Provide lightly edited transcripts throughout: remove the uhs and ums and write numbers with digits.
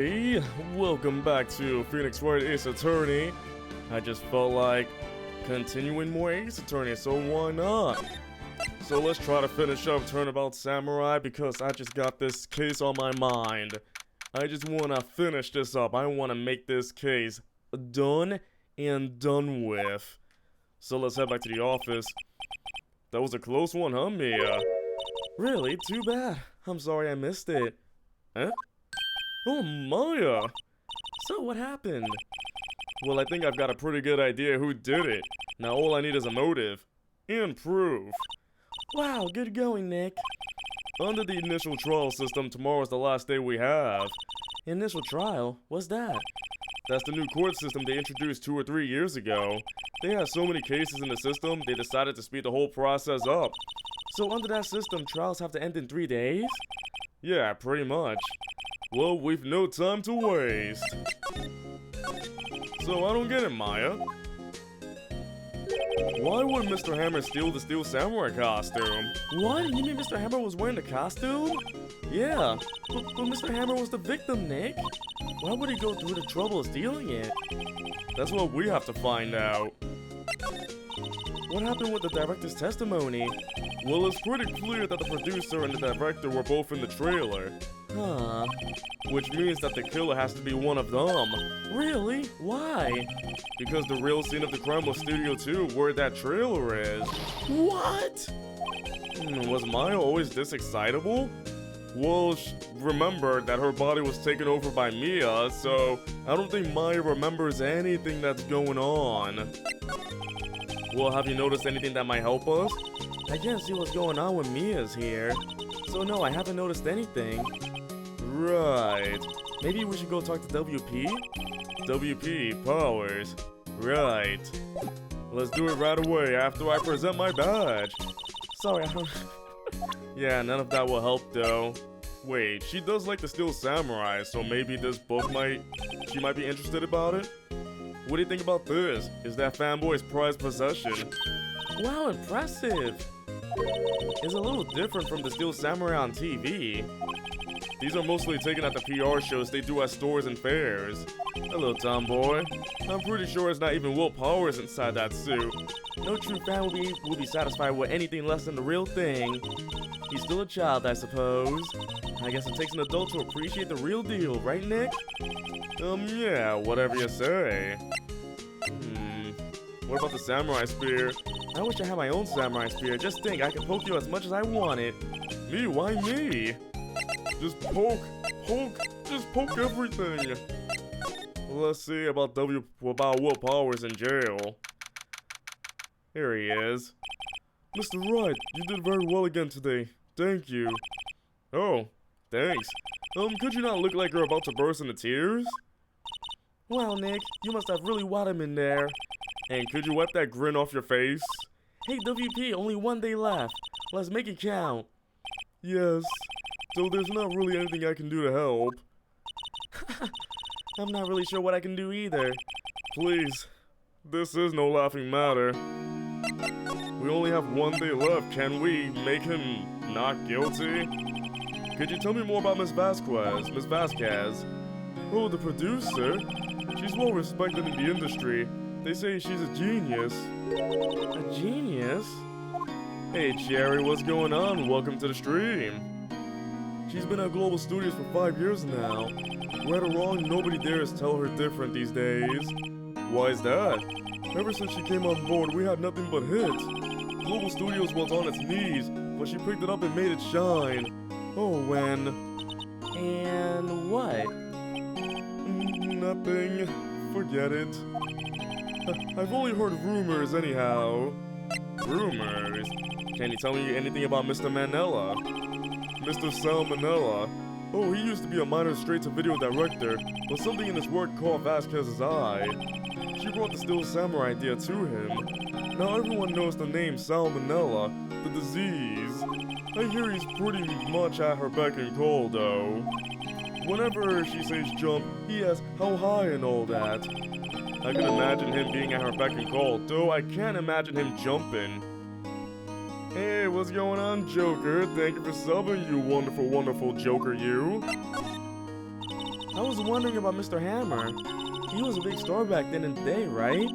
Hey, welcome back to Phoenix Wright Ace Attorney. I just felt like continuing more Ace Attorney, so why not? So let's try to finish up Turnabout Samurai because I just got this case on my mind. I just want to finish this up. I want to make this case done and done with. So let's head back to the office. That was a close one, huh, Mia? Really? Too bad. I'm sorry I missed it. Huh? Oh, Maya! So, what happened? Well, I think I've got a pretty good idea who did it. Now all I need is a motive. And proof. Wow, good going, Nick. Under the initial trial system, tomorrow is the last day we have. Initial trial? What's that? That's the new court system they introduced 2 or 3 years ago. They have so many cases in the system, they decided to speed the whole process up. So under that system, trials have to end in 3 days? Yeah, pretty much. Well, we've no time to waste. So I don't get it, Maya. Why would Mr. Hammer steal the Steel Samurai costume? What? You mean Mr. Hammer was wearing the costume? Yeah, but Mr. Hammer was the victim, Nick. Why would he go through the trouble of stealing it? That's what we have to find out. What happened with the director's testimony? Well, it's pretty clear that the producer and the director were both in the trailer. Huh. Which means that the killer has to be one of them. Really? Why? Because the real scene of the crime was Studio 2, where that trailer is. What? Was Maya always this excitable? Well, remember that her body was taken over by Mia, so I don't think Maya remembers anything that's going on. Well, have you noticed anything that might help us? I can't see what's going on when Mia's here. So no, I haven't noticed anything. Right. Maybe we should go talk to WP? WP, Powers. Right. Let's do it right away after I present my badge. Sorry, I don't... Yeah, none of that will help though. Wait, she does like the Steel Samurai, so maybe this book she might be interested about it? What do you think about this? Is that fanboy's prized possession? Wow, impressive! It's a little different from the Steel Samurai on TV. These are mostly taken at the PR shows they do at stores and fairs. Hello, tomboy. I'm pretty sure it's not even Will Powers inside that suit. No true fan will be satisfied with anything less than the real thing. He's still a child, I suppose. I guess it takes an adult to appreciate the real deal, right, Nick? Yeah, whatever you say. What about the samurai spear? I wish I had my own samurai spear. Just think, I can poke you as much as I wanted. Me? Why me? Just poke, just poke everything. Let's see about Will Powers in jail. Here he is. Mr. Wright, you did very well again today. Thank you. Oh, thanks. Could you not look like you're about to burst into tears? Wow, Nick, you must have really wet him in there. And could you wipe that grin off your face? Hey, WP, only 1 day left. Let's make it count. Yes, so there's not really anything I can do to help. I'm not really sure what I can do either. Please, this is no laughing matter. We only have 1 day left. Can we make him not guilty? Could you tell me more about Miss Vasquez? Oh, the producer? She's well respected in the industry. They say she's a genius. A genius? Hey, Cherry, what's going on? Welcome to the stream. She's been at Global Studios for 5 years now. Right or wrong, nobody dares tell her different these days. Why is that? Ever since she came on board, we had nothing but hits. Global Studios was on its knees, but she picked it up and made it shine. Oh, when? And what? Nothing. Forget it. I've only heard rumors anyhow. Rumors? Can you tell me anything about Mr. Manella? Mr. Salmonella? Oh, he used to be a minor straight-to-video director, but something in his work caught Vasquez's eye. She brought the Steel Samurai idea to him. Now everyone knows the name Salmonella, the disease. I hear he's pretty much at her beck and call, though. Whenever she says jump, he asks how high and all that. I can imagine him being at her beck and call, though I can't imagine him jumping. Hey, what's going on, Joker? Thank you for subbing, you wonderful, wonderful Joker, you. I was wondering about Mr. Hammer. He was a big star back then in the day, right?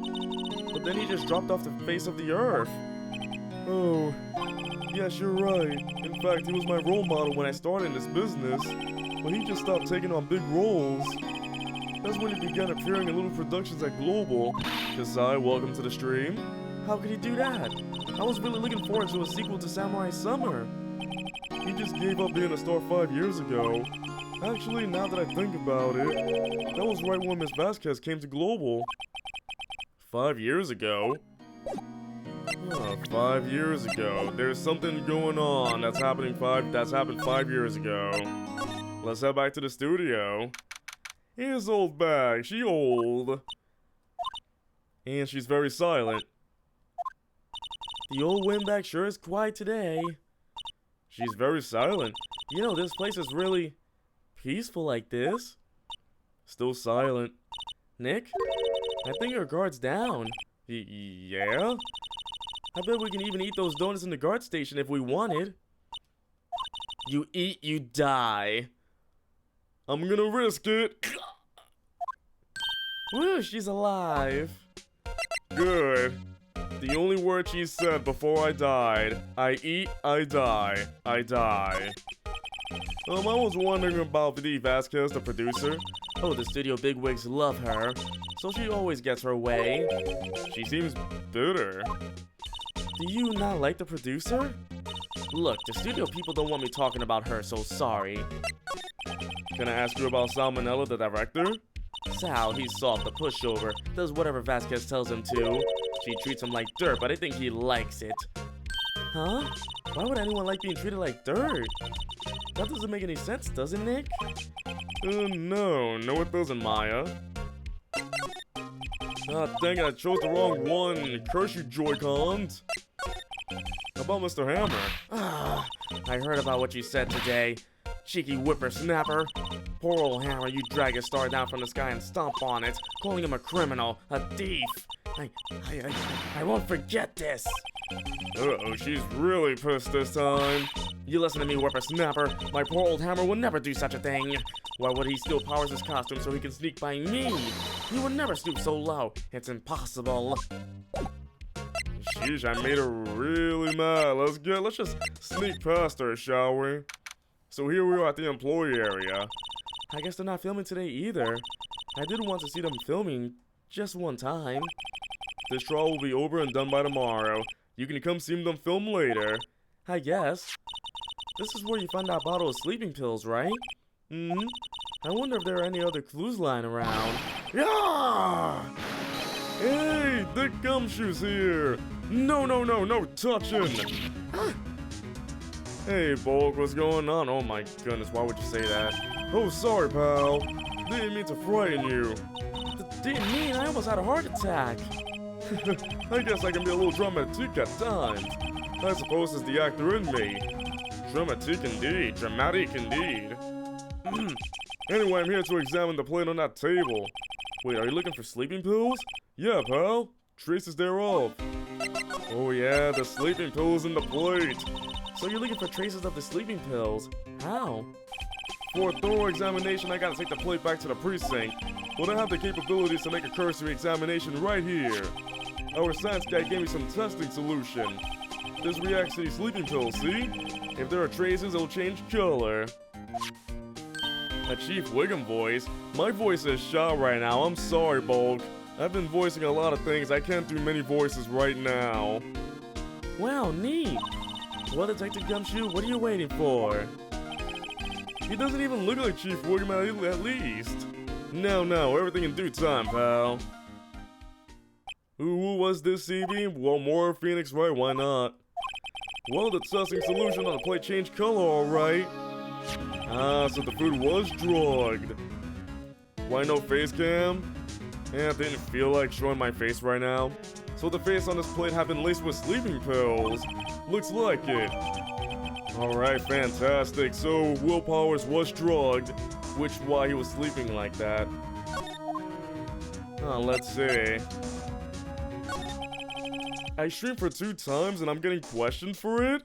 But then he just dropped off the face of the earth. Oh, yes, you're right. In fact, he was my role model when I started in this business. But he just stopped taking on big roles. That's when he began appearing in little productions at Global. Kasai, welcome to the stream. How could he do that? I was really looking forward to a sequel to Samurai Summer. He just gave up being a star 5 years ago. Actually, now that I think about it, that was right when Miss Vasquez came to Global. 5 years ago? 5 years ago. There's something going on that's happened 5 years ago. Let's head back to the studio. Here's old bag. She old. And she's very silent. The old windbag sure is quiet today. She's very silent. You know, this place is really peaceful like this. Still silent. Nick? I think your guard's down. Yeah? I bet we can even eat those donuts in the guard station if we wanted. You eat, you die. I'm gonna risk it. Woo, she's alive. Good. The only word she said before I died. I eat, I die. I die. I was wondering about V.D. Vasquez, the producer. Oh, the studio bigwigs love her, so she always gets her way. She seems bitter. Do you not like the producer? Look, the studio people don't want me talking about her, so sorry. Can I ask you about Salmonella, the director? Sal, he's soft, a pushover, does whatever Vasquez tells him to. She treats him like dirt, but I think he likes it. Huh? Why would anyone like being treated like dirt? That doesn't make any sense, does it, Nick? No, it doesn't, Maya. Ah, dang it, I chose the wrong one. Curse you, Joy-Cons. How about Mr. Hammer? Ah, I heard about what you said today. Cheeky whippersnapper. Poor old Hammer, you drag a star down from the sky and stomp on it, calling him a criminal, a thief. I won't forget this. Uh-oh, she's really pissed this time. You listen to me, whippersnapper. My poor old Hammer would never do such a thing. Why would he steal Powers' costume so he can sneak by me? He would never stoop so low. It's impossible. Sheesh, I made her really mad. Let's just sneak past her, shall we? So here we are at the employee area. I guess they're not filming today either. I did want to see them filming just one time. This trial will be over and done by tomorrow. You can come see them film later. I guess. This is where you find that bottle of sleeping pills, right? Mm-hmm. I wonder if there are any other clues lying around. Yeah! Hey, Dick Gumshoe's here! No touching! Hey, Bulk, what's going on? Oh my goodness, why would you say that? Oh, sorry, pal. Didn't mean to frighten you. Didn't mean, I almost had a heart attack. I guess I can be a little dramatic at times. I suppose it's the actor in me. Dramatic indeed. Anyway, I'm here to examine the plate on that table. Wait, are you looking for sleeping pills? Yeah, pal. Traces thereof. Oh yeah, the sleeping pills in the plate. So you're looking for traces of the sleeping pills. How? For a thorough examination, I gotta take the plate back to the precinct. But I have the capabilities to make a cursory examination right here. Our science guy gave me some testing solution. This reacts to these sleeping pills, see? If there are traces, it'll change color. A Chief Wiggum voice? My voice is shot right now, I'm sorry, Bulk. I've been voicing a lot of things, I can't do many voices right now. Wow, neat! Well, Detective Gumshoe, what are you waiting for? He doesn't even look like Chief Wiggum at least. No, everything in due time, pal. Who was this, CB? Well, more Phoenix, right? Why not? Well, the testing solution on the plate changed color, alright. Ah, so the food was drugged. Why no face cam? Yeah, I didn't feel like showing my face right now. So the face on this plate had been laced with sleeping pills. Looks like it. Alright, fantastic. So Will Powers was drugged, which is why he was sleeping like that. Let's see. I streamed for 2 times and I'm getting questioned for it?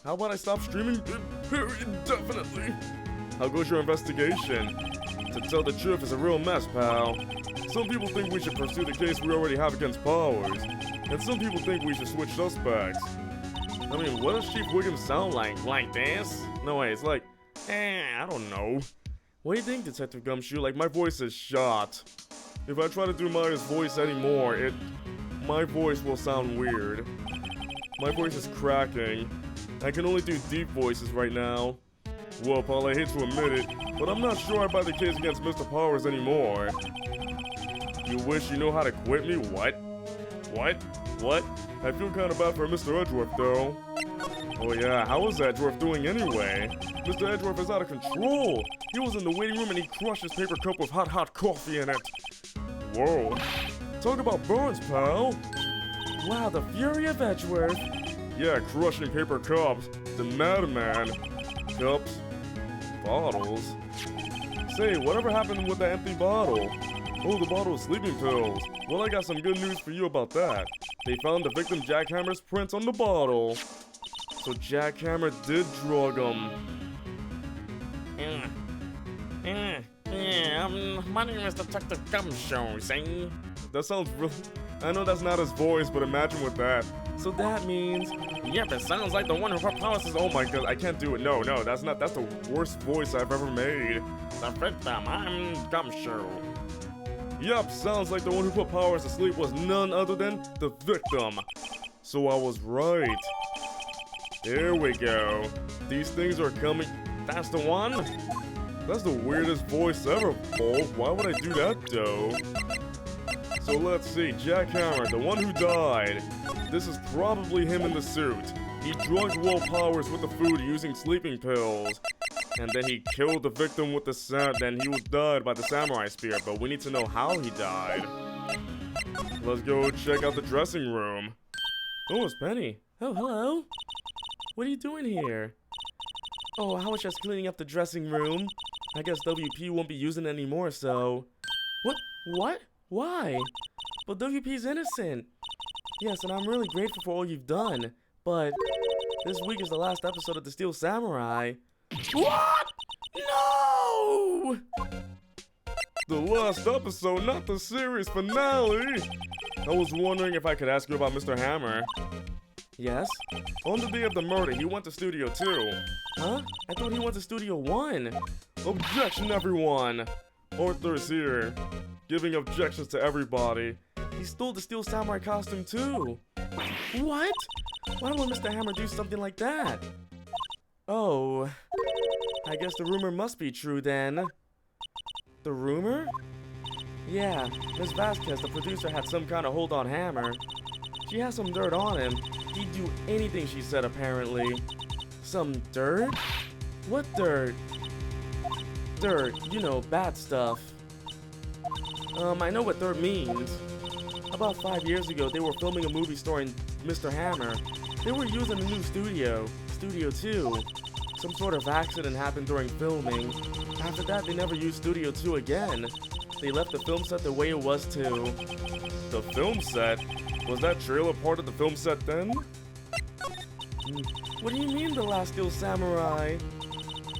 How about I stop streaming? Definitely. How goes your investigation? To tell the truth, it's a real mess, pal. Some people think we should pursue the case we already have against Powers, and some people think we should switch suspects. I mean, what does Chief Wiggum sound like? Like this? No way, it's like, I don't know. What do you think, Detective Gumshoe? Like, my voice is shot. If I try to do my voice anymore, my voice will sound weird. My voice is cracking. I can only do deep voices right now. Well, Paul, I hate to admit it, but I'm not sure I buy the case against Mr. Powers anymore. You wish you know how to quit me? What? What? What? I feel kind of bad for Mr. Edgeworth, though. Oh yeah, how is Edgeworth doing anyway? Mr. Edgeworth is out of control. He was in the waiting room and he crushed his paper cup with hot coffee in it. Whoa. Talk about burns, pal. Wow, the fury of Edgeworth. Yeah, crushing paper cups. The madman. Cups. Bottles. Say, whatever happened with the empty bottle? Oh, the bottle of sleeping pills. Well, I got some good news for you about that. They found the victim Jackhammer's prints on the bottle. So Jackhammer did drug him. My name is Detective Gumshoe, see? That sounds really... I know that's not his voice, but imagine with that. So that means... Yep, it sounds like the one who promises... Oh my god, I can't do it. No, that's not... That's the worst voice I've ever made. The victim, I'm Gumshoe. Yep, sounds like the one who put Powers to sleep was none other than the victim. So I was right. There we go. These things are coming... That's the one? That's the weirdest voice ever, Paul. Why would I do that, though? So let's see, Jackhammer, the one who died. This is probably him in the suit. He drugged Will Powers with the food using sleeping pills. And then he killed the victim with the then he was died by the samurai spear, but we need to know how he died. Let's go check out the dressing room. Oh, it's Penny. Oh, hello. What are you doing here? Oh, I was just cleaning up the dressing room. I guess WP won't be using it anymore, so... What? Why? But WP's innocent. Yes, and I'm really grateful for all you've done. But this week is the last episode of The Steel Samurai. What? No! The last episode, not the series finale. I was wondering if I could ask you about Mr. Hammer. Yes? On the day of the murder, he went to Studio 2. Huh? I thought he went to Studio 1. Objection, everyone! Arthur's here, giving objections to everybody. He stole the Steel Samurai costume too. What? Why would Mr. Hammer do something like that? Oh, I guess the rumor must be true then. The rumor? Yeah, Miss Vasquez, the producer, had some kind of hold on Hammer. She has some dirt on him. He'd do anything she said, apparently. Some dirt? What dirt? Dirt, you know, bad stuff. I know what dirt means. About 5 years ago, they were filming a movie starring Mr. Hammer. They were using a new studio, Studio 2. Some sort of accident happened during filming. After that, they never used Studio 2 again. They left the film set the way it was too. The film set? Was that trailer part of the film set then? What do you mean, The Last Steel Samurai?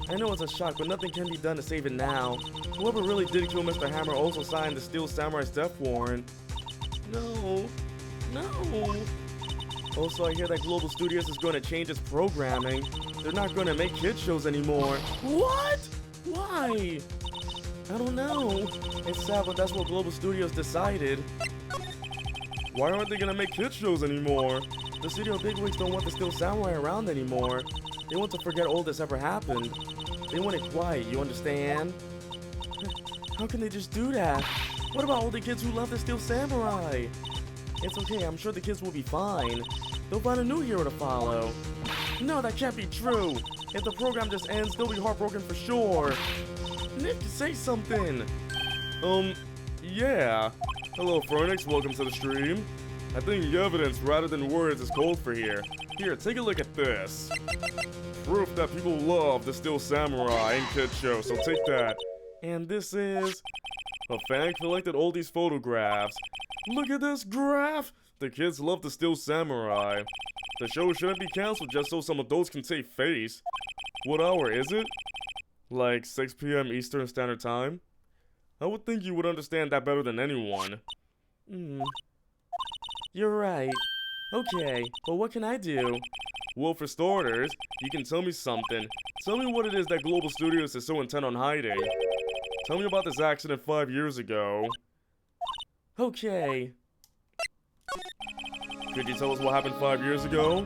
I know it's a shock, but nothing can be done to save it now. Whoever really did kill Mr. Hammer also signed the Steel Samurai's death warrant. No. Also, I hear that Global Studios is going to change its programming. They're not going to make kids shows anymore. What? Why? I don't know. It's sad, but that's what Global Studios decided. Why aren't they going to make kids shows anymore? The studio bigwigs don't want the Steel Samurai around anymore. They want to forget all this ever happened. They want it quiet, you understand? How can they just do that? What about all the kids who love the Steel Samurai? It's okay, I'm sure the kids will be fine. They'll find a new hero to follow. No, that can't be true. If the program just ends, they'll be heartbroken for sure. Nick, say something. Yeah. Hello, Phoenix, welcome to the stream. I think evidence rather than words is called for here. Here, take a look at this. Proof that people love the Steel Samurai and kid show, so take that. And this is... a fan collected all these photographs. Look at this graph! The kids love the Steel Samurai. The show shouldn't be canceled just so some adults can save face. What hour is it? Like 6 p.m. Eastern Standard Time? I would think you would understand that better than anyone. You're right. Okay, but what can I do? Well, for starters, you can tell me something. Tell me what it is that Global Studios is so intent on hiding. Tell me about this accident 5 years ago. Okay. Could you tell us what happened 5 years ago?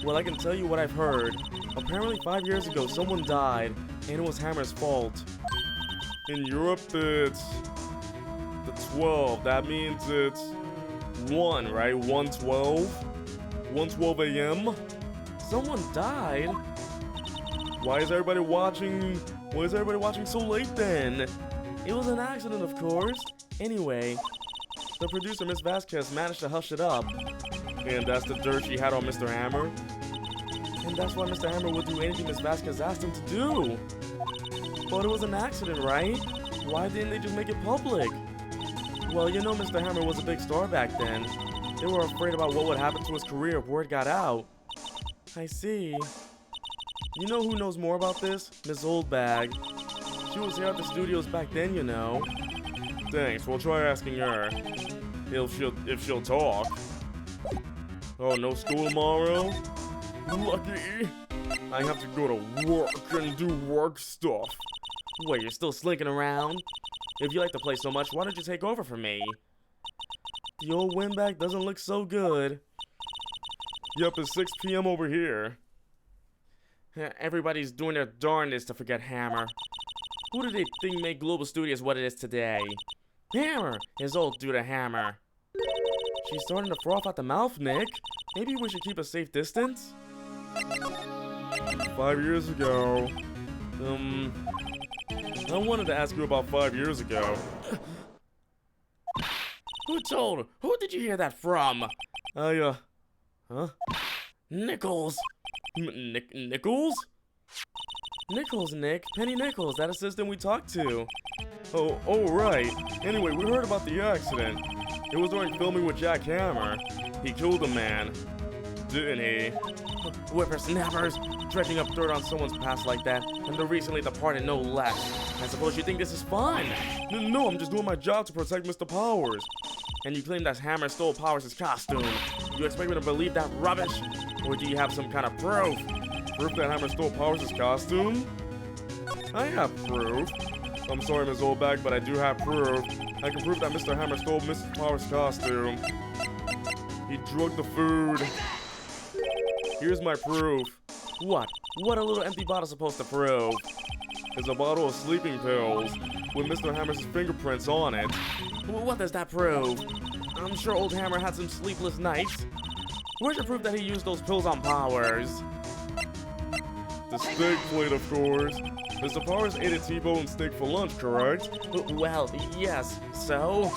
Well, I can tell you what I've heard. Apparently 5 years ago, someone died, and it was Hammer's fault. In Europe, it's the 12. That means it's 1, right? 1:12? 1:12 a.m.? Someone died? Why is everybody watching so late then? It was an accident, of course. Anyway, the producer, Miss Vasquez, managed to hush it up. And that's the dirt she had on Mr. Hammer. And that's why Mr. Hammer would do anything Miss Vasquez asked him to do. But it was an accident, right? Why didn't they just make it public? Well, you know Mr. Hammer was a big star back then. They were afraid about what would happen to his career if word got out. I see. You know who knows more about this? Miss Oldbag. She was here at the studios back then, you know. Thanks, we'll try asking her. If she'll talk. Oh, no school tomorrow? Lucky. I have to go to work and do work stuff. Wait, you're still slinking around? If you like to play so much, why don't you take over for me? The old windbag doesn't look so good. Yep, it's 6 p.m. over here. Everybody's doing their darndest to forget Hammer. Who do they think made Global Studios what it is today? Hammer! His old dude, Hammer. She's starting to froth at the mouth, Nick. Maybe we should keep a safe distance? 5 years ago. I wanted to ask you about 5 years ago. Who told? Who did you hear that from? Huh? Nichols. Nichols? Nichols, Nick. Penny Nichols, that assistant we talked to. Oh, right. Anyway, we heard about the accident. It was during filming with Jack Hammer. He killed a man. Didn't he? Whippersnappers! Dredging up dirt on someone's past like that, and the recently departed no less. I suppose you think this is fun? No, I'm just doing my job to protect Mr. Powers. And you claim that Hammer stole Powers' costume. You expect me to believe that rubbish? Or do you have some kind of proof? Proof that Hammer stole Powers' costume? I have proof. I'm sorry, Ms. Oldbag, but I do have proof. I can prove that Mr. Hammer stole Mrs. Powers' costume. He drugged the food. Here's my proof. What? What a little empty bottle supposed to prove? It's a bottle of sleeping pills with Mr. Hammer's fingerprints on it. What does that prove? I'm sure old Hammer had some sleepless nights. Where's your proof that he used those pills on Powers? The steak plate, of course. Mr. Powers ate a T-bone steak for lunch, correct? Well, yes. So?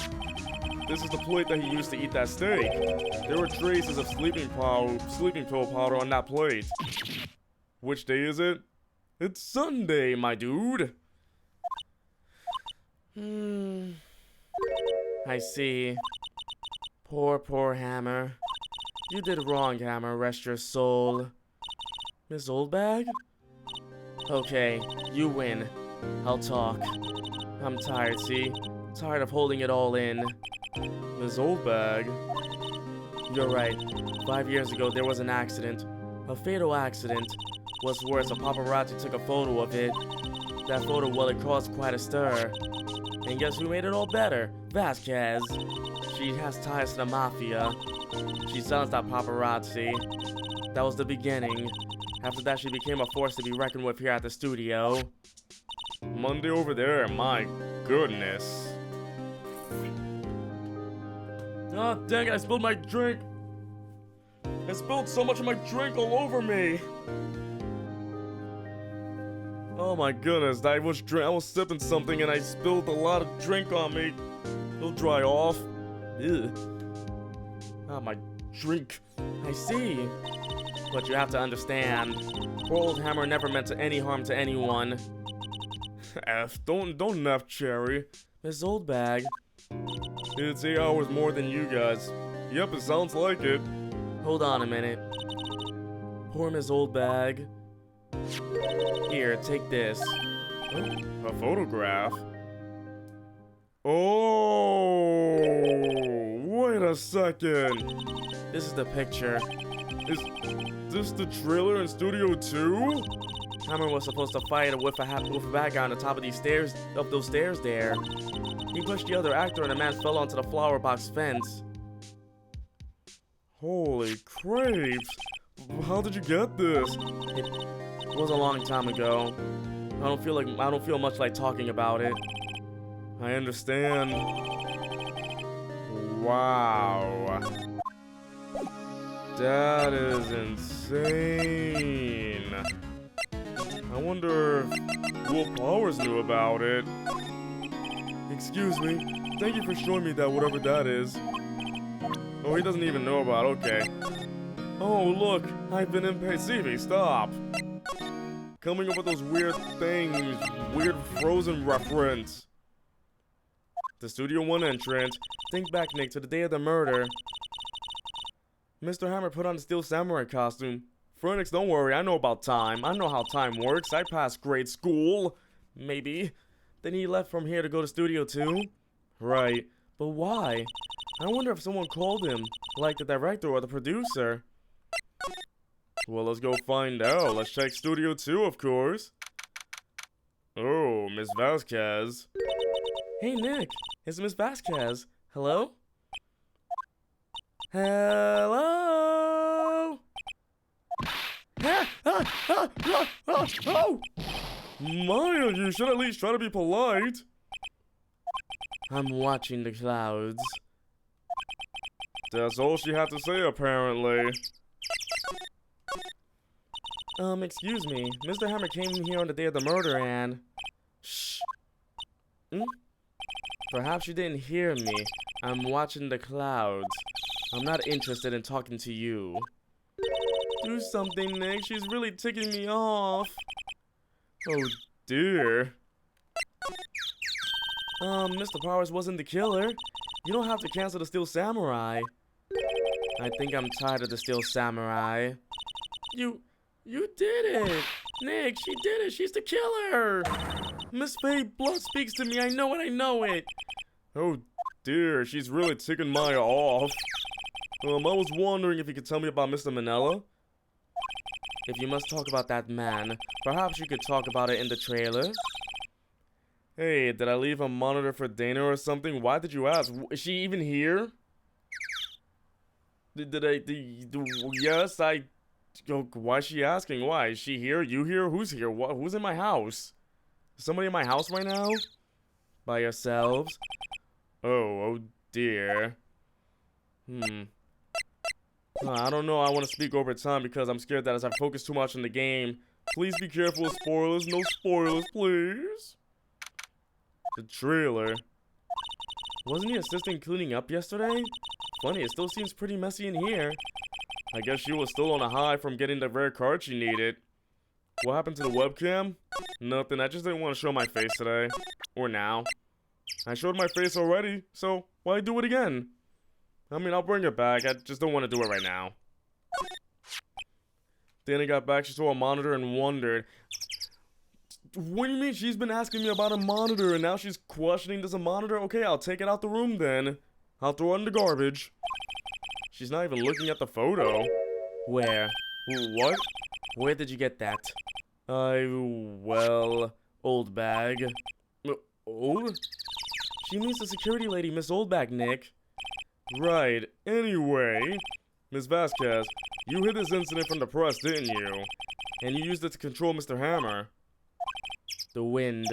This is the plate that he used to eat that steak. There were traces of sleeping pill powder on that plate. Which day is it? It's Sunday, my dude. I see. Poor Hammer. You did wrong, Hammer. Rest your soul. Miss Oldbag? Okay, you win. I'll talk. I'm tired, see? Tired of holding it all in. Miss Oldbag? You're right. 5 years ago, there was an accident. A fatal accident. What's worse, a paparazzi took a photo of it. That photo, well, it caused quite a stir. And guess who made it all better? Vasquez. She has ties to the mafia. She silenced that paparazzi. That was the beginning. After that, she became a force to be reckoned with here at the studio. Monday over there, my goodness. Oh, dang it, I spilled my drink. I spilled so much of my drink all over me. Oh my goodness, I was sipping something and I spilled a lot of drink on me. It'll dry off. Ew. Ah, my drink. I see. But you have to understand, poor old Hammer never meant any harm to anyone. Don't F, Cherry. Miss Oldbag. It's 8 hours more than you guys. Yep, it sounds like it. Hold on a minute. Poor Miss Oldbag. Here, take this. Oh, a photograph. a second. This is the picture. Is this the trailer in Studio 2? Hammer was supposed to fight with a bad guy on the top of those stairs there. He pushed the other actor and the man fell onto the flower box fence. Holy crapes! How did you get this? It was a long time ago. I don't feel much like talking about it. I understand. Wow. That is insane. I wonder if Will Powers knew about it. Excuse me. Thank you for showing me that, whatever that is. Oh, he doesn't even know about it. Okay. Oh, look. I've been impatient. Stop. Coming up with those weird things. Weird Frozen reference. The Studio 1 entrance. Think back, Nick, to the day of the murder. Mr. Hammer put on the Steel Samurai costume. Phoenix, don't worry, I know about time. I know how time works. I passed grade school. Maybe. Then he left from here to go to Studio 2? Right. But why? I wonder if someone called him. Like the director or the producer. Well, let's go find out. Let's check Studio 2, of course. Oh, Miss Vasquez. Hey, Nick. It's Miss Vasquez. Hello? Hello? Maya, you should at least try to be polite. I'm watching the clouds. That's all she had to say, apparently. Excuse me. Mr. Hammer came here on the day of the murder and... Shh. Perhaps you didn't hear me. I'm watching the clouds. I'm not interested in talking to you. Do something, Nick. She's really ticking me off. Oh, dear. Mr. Powers wasn't the killer. You don't have to cancel the Steel Samurai. I think I'm tired of the Steel Samurai. You did it! Nick, she did it! She's the killer! Miss Faye, blood speaks to me. I know it, I know it! Oh dear, she's really ticking Maya off. I was wondering if you could tell me about Mr. Manella? If you must talk about that man, perhaps you could talk about it in the trailer? Hey, did I leave a monitor for Dana or something? Why did you ask? Is she even here? Yes, why is she asking? Why? Is she here? You here? Who's here? Who's in my house? Is somebody in my house right now? By yourselves? Oh dear. I don't know. I want to speak over time because I'm scared that as I focus too much on the game. Please be careful of spoilers. No spoilers, please. The trailer. Wasn't he assisting cleaning up yesterday? Funny, it still seems pretty messy in here. I guess she was still on a high from getting the rare card she needed. What happened to the webcam? Nothing, I just didn't want to show my face today. Or now. I showed my face already, so why do it again? I mean, I'll bring it back, I just don't want to do it right now. Dana got back, she saw a monitor and wondered. What do you mean she's been asking me about a monitor and now she's questioning there's a monitor? Okay, I'll take it out the room then. I'll throw it in the garbage. She's not even looking at the photo. Where? What? Where did you get that? Well, old bag. Old? She means the security lady, Miss Oldbag, Nick. Right. Anyway, Miss Vasquez, you hid this incident from the press, didn't you? And you used it to control Mr. Hammer. The wind.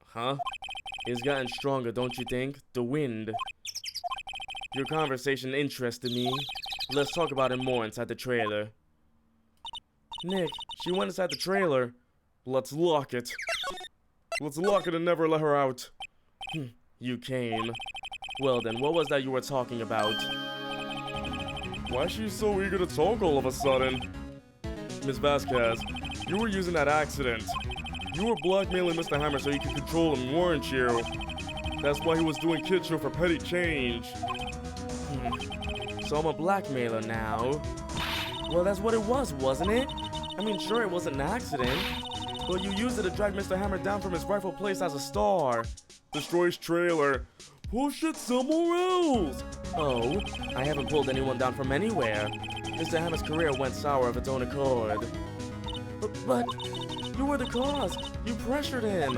Huh? It's gotten stronger, don't you think? The wind. Your conversation interested me. Let's talk about it more inside the trailer. Nick, she went inside the trailer. Let's lock it. Let's lock it and never let her out. You came. Well then, what was that you were talking about? Why is she so eager to talk all of a sudden? Miss Vasquez, you were using that accident. You were blackmailing Mr. Hammer so you could control him, weren't you? That's why he was doing kid show for petty change. So I'm a blackmailer now. Well, that's what it was, wasn't it? I mean, sure, it was an accident. But you used it to drag Mr. Hammer down from his rightful place as a star. Destroy his trailer. push it somewhere else. Oh, I haven't pulled anyone down from anywhere. Mr. Hammer's career went sour of its own accord. But you were the cause. You pressured him.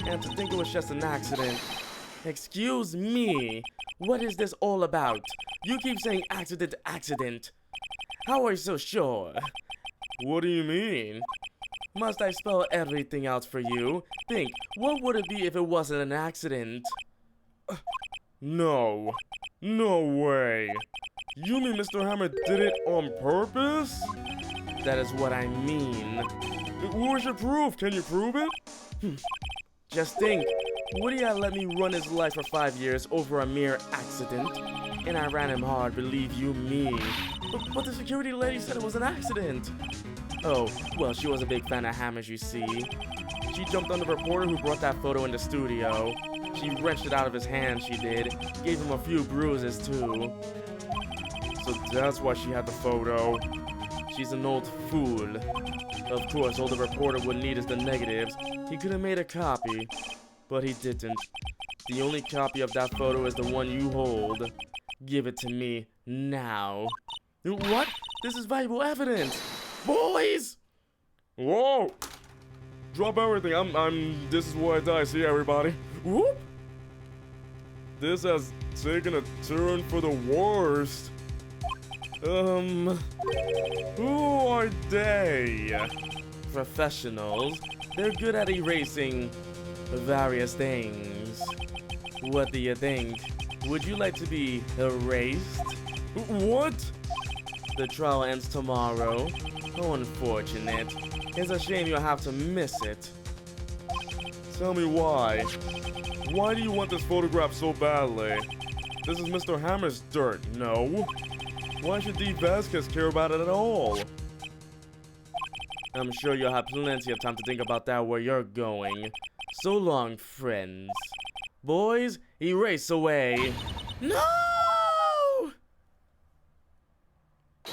And to think it was just an accident. Excuse me. What is this all about? You keep saying accident, accident. How are you so sure? What do you mean? Must I spell everything out for you? Think, what would it be if it wasn't an accident? No. No way. You mean Mr. Hammer did it on purpose? That is what I mean. Where's your proof? Can you prove it? Just think. Woody had let me run his life for 5 years over a mere accident. And I ran him hard, believe you me. But the security lady said it was an accident. Oh, well, she was a big fan of Hammers, you see. She jumped on the reporter who brought that photo in the studio. She wrenched it out of his hand, she did. Gave him a few bruises, too. So that's why she had the photo. She's an old fool. Of course, all the reporter would need is the negatives. He could have made a copy, but he didn't. The only copy of that photo is the one you hold. Give it to me now. What? This is valuable evidence. Boys! Whoa! Drop everything. This is where I die. See everybody. Whoop! This has taken a turn for the worst. Who are they? Professionals. They're good at erasing various things. What do you think? Would you like to be erased? What? The trial ends tomorrow. How unfortunate. It's a shame you'll have to miss it. Tell me why. Why do you want this photograph so badly? This is Mr. Hammer's dirt, no? Why should D. Vasquez care about it at all? I'm sure you'll have plenty of time to think about that where you're going. So long, friends. Boys, erase away. No!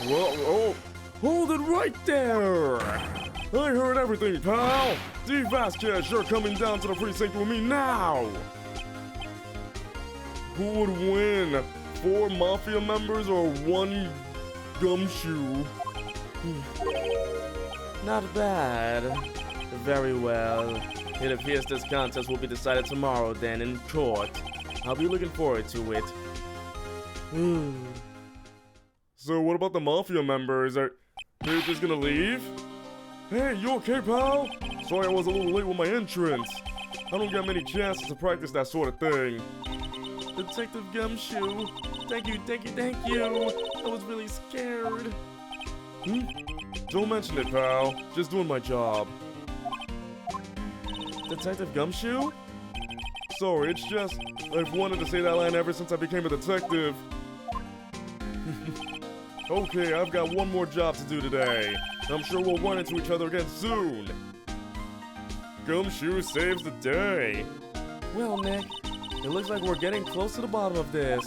Whoa, oh, hold it right there! I heard everything, pal! D. Vasquez, you're coming down to the precinct with me now! Who would win? 4 Mafia members or 1 gumshoe? Not bad. Very well. It appears this contest will be decided tomorrow then in court. I'll be looking forward to it. So what about the Mafia members? Are they just gonna leave? Hey, you okay, pal? Sorry I was a little late with my entrance. I don't get many chances to practice that sort of thing. Detective Gumshoe. Thank you, thank you, thank you. I was really scared. Don't mention it, pal. Just doing my job. Detective Gumshoe? Sorry, it's just I've wanted to say that line ever since I became a detective. Okay, I've got one more job to do today. I'm sure we'll run into each other again soon. Gumshoe saves the day. Well, Nick, it looks like we're getting close to the bottom of this.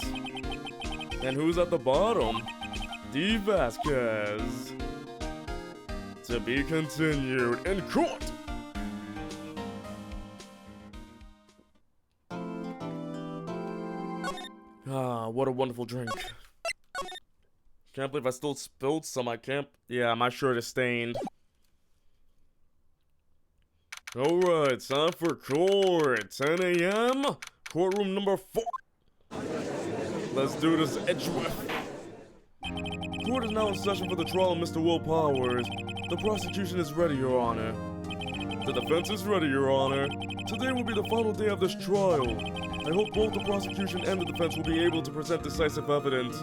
And who's at the bottom? D. Vasquez. To be continued in court. Ah, what a wonderful drink. Can't believe I still spilled some. I can't. Yeah, my shirt is stained. Alright, time for court. 10 a.m. Courtroom number 4. Let's do this, Edgeworth. Court is now in session for the trial of Mr. Will Powers. The prosecution is ready, Your Honor. The defense is ready, Your Honor. Today will be the final day of this trial. I hope both the prosecution and the defense will be able to present decisive evidence.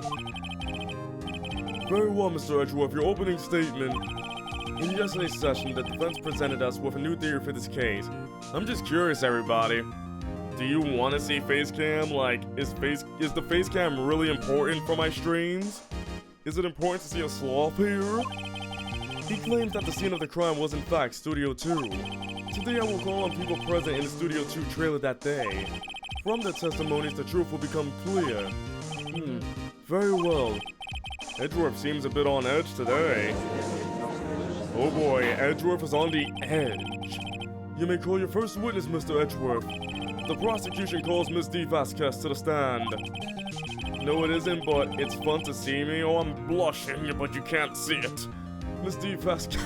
Very well, Mr. Edgeworth, your opening statement. In yesterday's session, the defense presented us with a new theory for this case. I'm just curious, everybody. Do you want to see face cam? Like, is the face cam really important for my streams? Is it important to see a sloth here? He claims that the scene of the crime was in fact Studio 2. Today I will call on people present in the Studio 2 trailer that day. From their testimonies, the truth will become clear. Very well. Edgeworth seems a bit on edge today. Oh boy, Edgeworth is on the edge. You may call your first witness, Mr. Edgeworth. The prosecution calls Miss D. Vasquez to the stand. No, it isn't, but it's fun to see me. Oh, I'm blushing, but you can't see it. Miss D. Vasquez.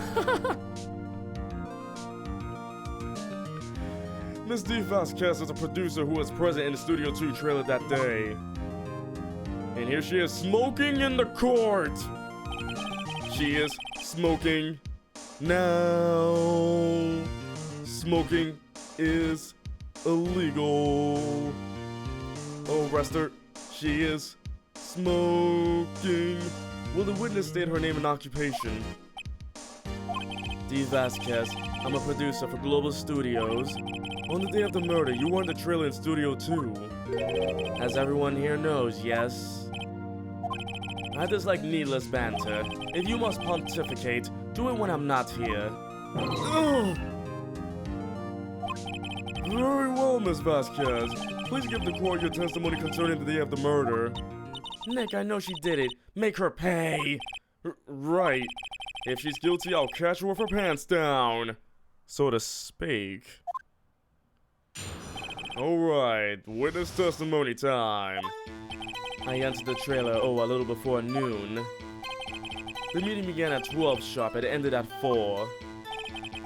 Miss D. Vasquez is a producer who was present in the Studio 2 trailer that day. And here she is smoking in the court. She is smoking now. Smoking is illegal. Oh, arrest her. She is smoking. Will the witness state her name and occupation? D. Vasquez, I'm a producer for Global Studios. On the day of the murder, you were in the trailer in Studio 2. As everyone here knows, yes? I dislike needless banter. If you must pontificate, do it when I'm not here. Ugh. Very well, Miss Vasquez. Please give the court your testimony concerning the day of the murder. Nick, I know she did it. Make her pay. Right. If she's guilty, I'll catch her with her pants down. So to speak. Alright, witness testimony time. I entered the trailer, a little before noon. The meeting began at 12 sharp and ended at 4.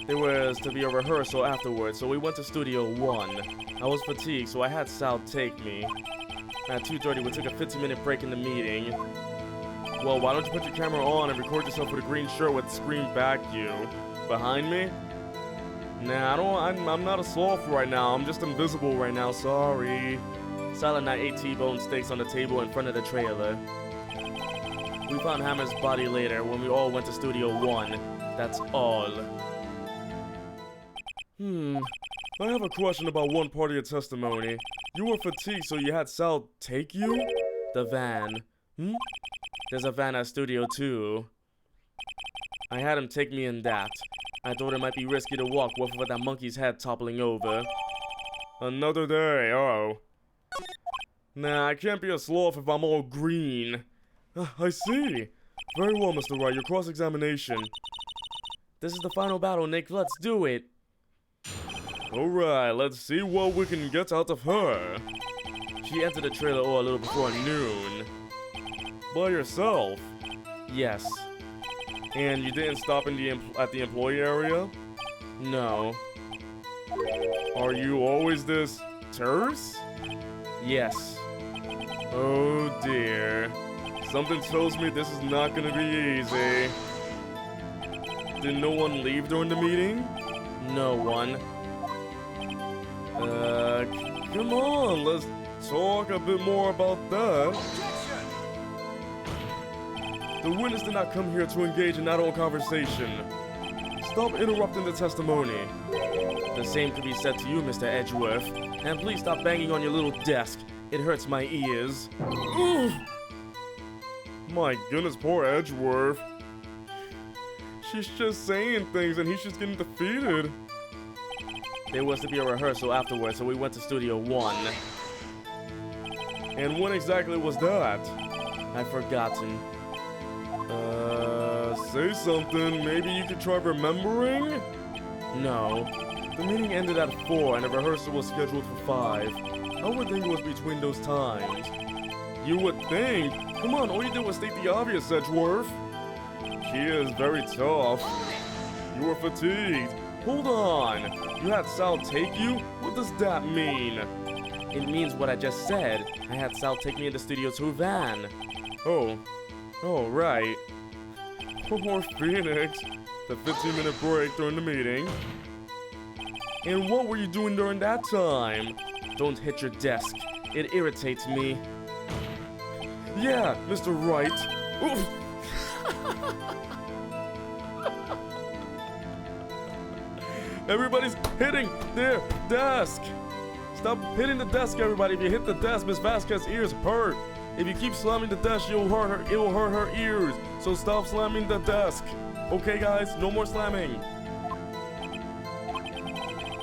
There was to be a rehearsal afterwards, so we went to Studio 1. I was fatigued, so I had Sal take me. At 2:30, we took a 15-minute break in the meeting. Well, why don't you put your camera on and record yourself with a green shirt with screen back you? Behind me? Nah, I'm not a sloth right now. I'm just invisible right now, sorry. Sal and I ate T-bone steaks on the table in front of the trailer. We found Hammer's body later when we all went to Studio 1. That's all. I have a question about one part of your testimony. You were fatigued, so you had Sal take you? The van. There's a van at Studio 2. I had him take me in that. I thought it might be risky to walk with that monkey's head toppling over. Another day, oh. Nah, I can't be a sloth if I'm all green. I see. Very well, Mr. Wright, your cross-examination. This is the final battle, Nick. Let's do it. Alright, let's see what we can get out of her. She entered the trailer a little before noon. By yourself? Yes. And you didn't stop in at the employee area? No. Are you always this terse? Yes. Oh dear. Something tells me this is not gonna be easy. Did no one leave during the meeting? No one. Come on, let's talk a bit more about that. The witness did not come here to engage in adult conversation. Stop interrupting the testimony. The same could be said to you, Mr. Edgeworth. And please stop banging on your little desk. It hurts my ears. Ugh. My goodness, poor Edgeworth. She's just saying things and he's just getting defeated. There was to be a rehearsal afterwards, so we went to Studio 1. And when exactly was that? I've forgotten. Say something. Maybe you could try remembering? No. The meeting ended at 4 and the rehearsal was scheduled for 5. I would think it was between those times. You would think? Come on, all you did was state the obvious, Edgeworth. She is very tough. You were fatigued. Hold on. You had Sal take you? What does that mean? It means what I just said. I had Sal take me in the Studio 2 van. Oh, right. Poor Phoenix. The 15-minute break during the meeting. And what were you doing during that time? Don't hit your desk. It irritates me. Yeah, Mr. Wright. Oof. Everybody's hitting their desk. Stop hitting the desk, everybody. If you hit the desk, Miss Vasquez's ears hurt. If you keep slamming the desk, it will hurt her ears. So stop slamming the desk. Okay, guys? No more slamming.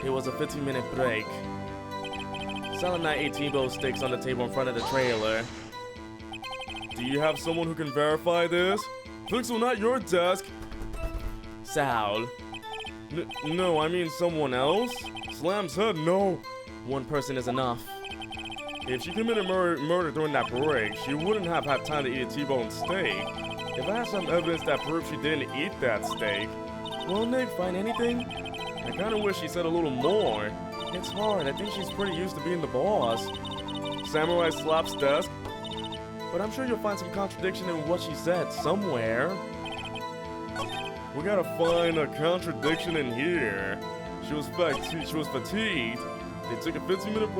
It was a 15-minute break. Sal and I ate T-bone steaks on the table in front of the trailer. Do you have someone who can verify this? Pixel, not your desk. Sal. No, I mean someone else. Slam's head, no. One person is enough. If she committed murder during that break, she wouldn't have had time to eat a T-bone steak. If I had some evidence that proved she didn't eat that steak, well, Nick, find anything? I kinda wish she said a little more. It's hard, I think she's pretty used to being the boss. Samurai slaps desk. But I'm sure you'll find some contradiction in what she said somewhere. We gotta find a contradiction in here. She was fatigued. They took a 15-minute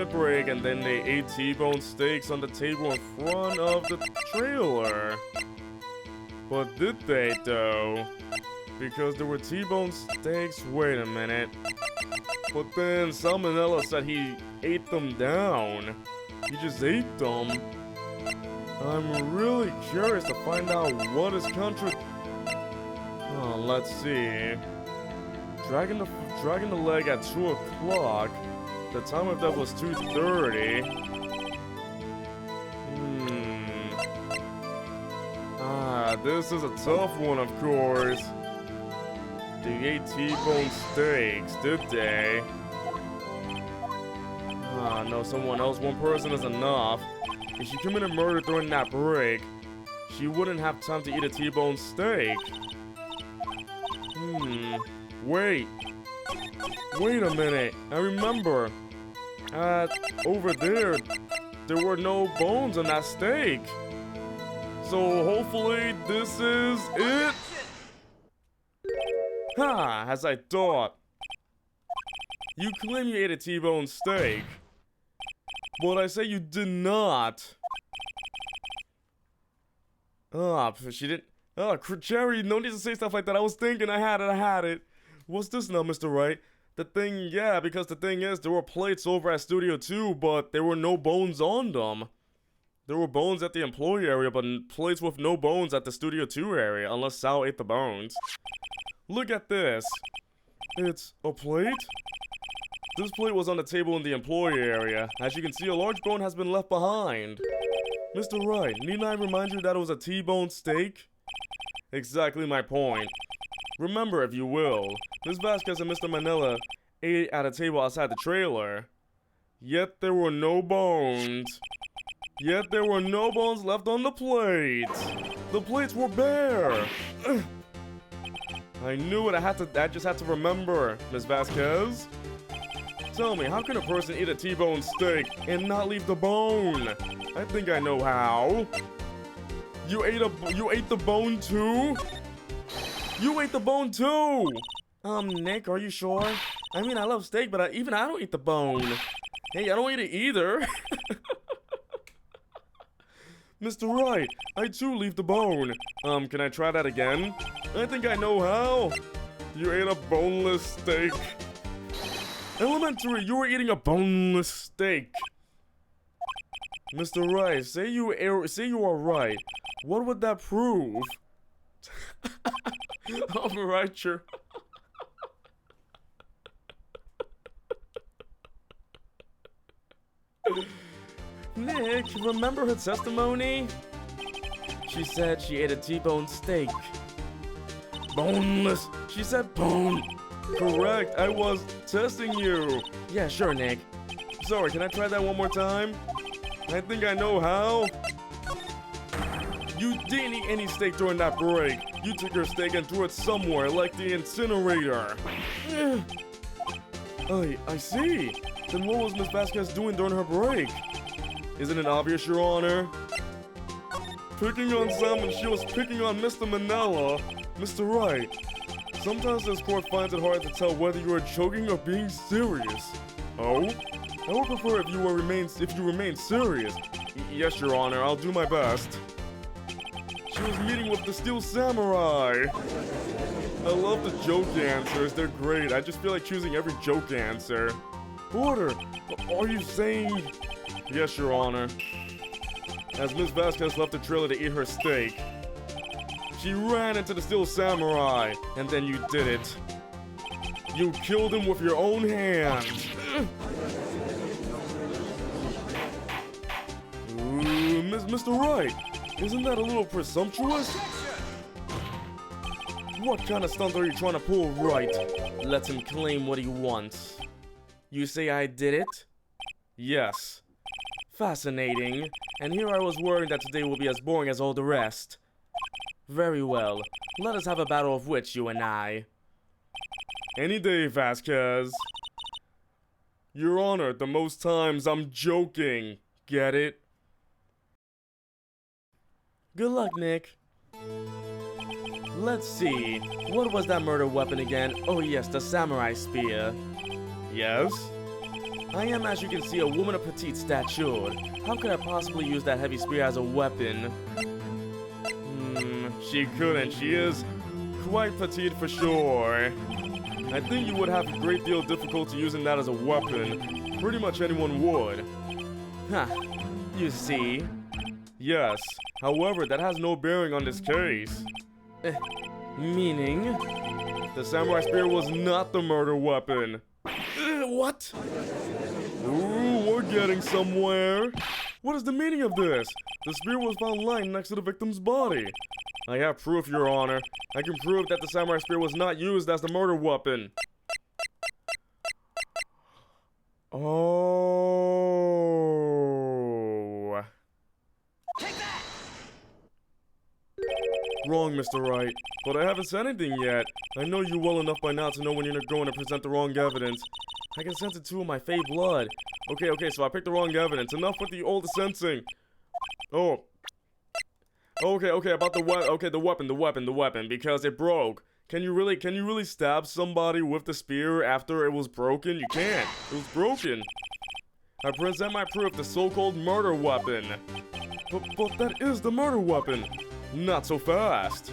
break. And then they ate T-bone steaks on the table in front of the trailer. But did they though? Because there were T-bone steaks. Wait a minute. But then Salmonella said he ate them down. He just ate them. I'm really curious to find out what is Oh, let's see. Dragging the leg at 2 o'clock. The time of death was 2:30. This is a tough one, of course. They ate T-bone steaks, did they? No, someone else. One person is enough. If she committed murder during that break, she wouldn't have time to eat a T-bone steak. Wait a minute. I remember. Over there were no bones on that steak. So hopefully this is it. Ha! As I thought. You claim you ate a T-bone steak, but I say you did not. She didn't. Cherry, no need to say stuff like that. I was thinking I had it. What's this now, Mr. Wright? The thing, yeah, because the thing is, there were plates over at Studio 2, but there were no bones on them. There were bones at the employee area, but plates with no bones at the Studio 2 area, unless Sal ate the bones. Look at this. It's a plate? This plate was on the table in the employee area. As you can see, a large bone has been left behind. Mr. Wright, need I remind you that it was a T-bone steak? Exactly my point. Remember, if you will, Ms. Vasquez and Mr. Manila ate at a table outside the trailer. Yet there were no bones. Left on the plates. The plates were bare. I knew it. I just had to remember, Ms. Vasquez. Tell me, how can a person eat a T-bone steak and not leave the bone? I think I know how. You ate the bone too? You ate the bone too! Nick, are you sure? I mean, I love steak, but even I don't eat the bone. Hey, I don't eat it either. Mr. Wright, I too leave the bone. Can I try that again? I think I know how. You ate a boneless steak. Elementary, you were eating a boneless steak. Mr. Wright, say you are right. What would that prove? I'm right, sure. Nick, remember her testimony? She said she ate a T-bone steak. Boneless. She said bone. Correct, I was testing you. Yeah, sure, Nick. Sorry, can I try that one more time? I think I know how. You didn't eat any steak during that break. You took your steak and threw it somewhere, like the incinerator. I see. Then what was Miss Vasquez doing during her break? Isn't it obvious, Your Honor? Picking on Sam, she was picking on Mr. Manila. Mr. Wright, sometimes this court finds it hard to tell whether you are joking or being serious. Oh? I would prefer if you remain serious. Yes, Your Honor, I'll do my best. She was meeting with the Steel Samurai. I love the joke answers, they're great. I just feel like choosing every joke answer. Order, are you saying... Yes, Your Honor. As Ms. Vasquez left the trailer to eat her steak, she ran into the Steel Samurai, and then you did it. You killed him with your own hands. Mr. Wright, isn't that a little presumptuous? What kind of stunt are you trying to pull, Wright? Let him claim what he wants. You say I did it? Yes. Fascinating. And here I was worried that today will be as boring as all the rest. Very well. Let us have a battle of wits, you and I. Any day, Vasquez. Your Honor, the most times I'm joking. Get it? Good luck, Nick. Let's see. What was that murder weapon again? Oh yes, the samurai spear. Yes? I am, as you can see, a woman of petite stature. How could I possibly use that heavy spear as a weapon? She couldn't. She is quite petite for sure. I think you would have a great deal of difficulty using that as a weapon. Pretty much anyone would. Huh. You see? Yes. However, that has no bearing on this case. Meaning? The samurai spear was not the murder weapon. What? Ooh, we're getting somewhere. What is the meaning of this? The spear was found lying next to the victim's body. I have proof, Your Honor. I can prove that the samurai spear was not used as the murder weapon. Oh. Take that! Wrong, Mr. Wright. But I haven't said anything yet. I know you well enough by now to know when you're going to present the wrong evidence. I can sense it too in my fey blood. Okay, so I picked the wrong evidence. Enough with the old sensing. Oh. Okay, about the weapon, because it broke. Can you really stab somebody with the spear after it was broken? You can't. It was broken. I present my proof, the so-called murder weapon. But that is the murder weapon. Not so fast.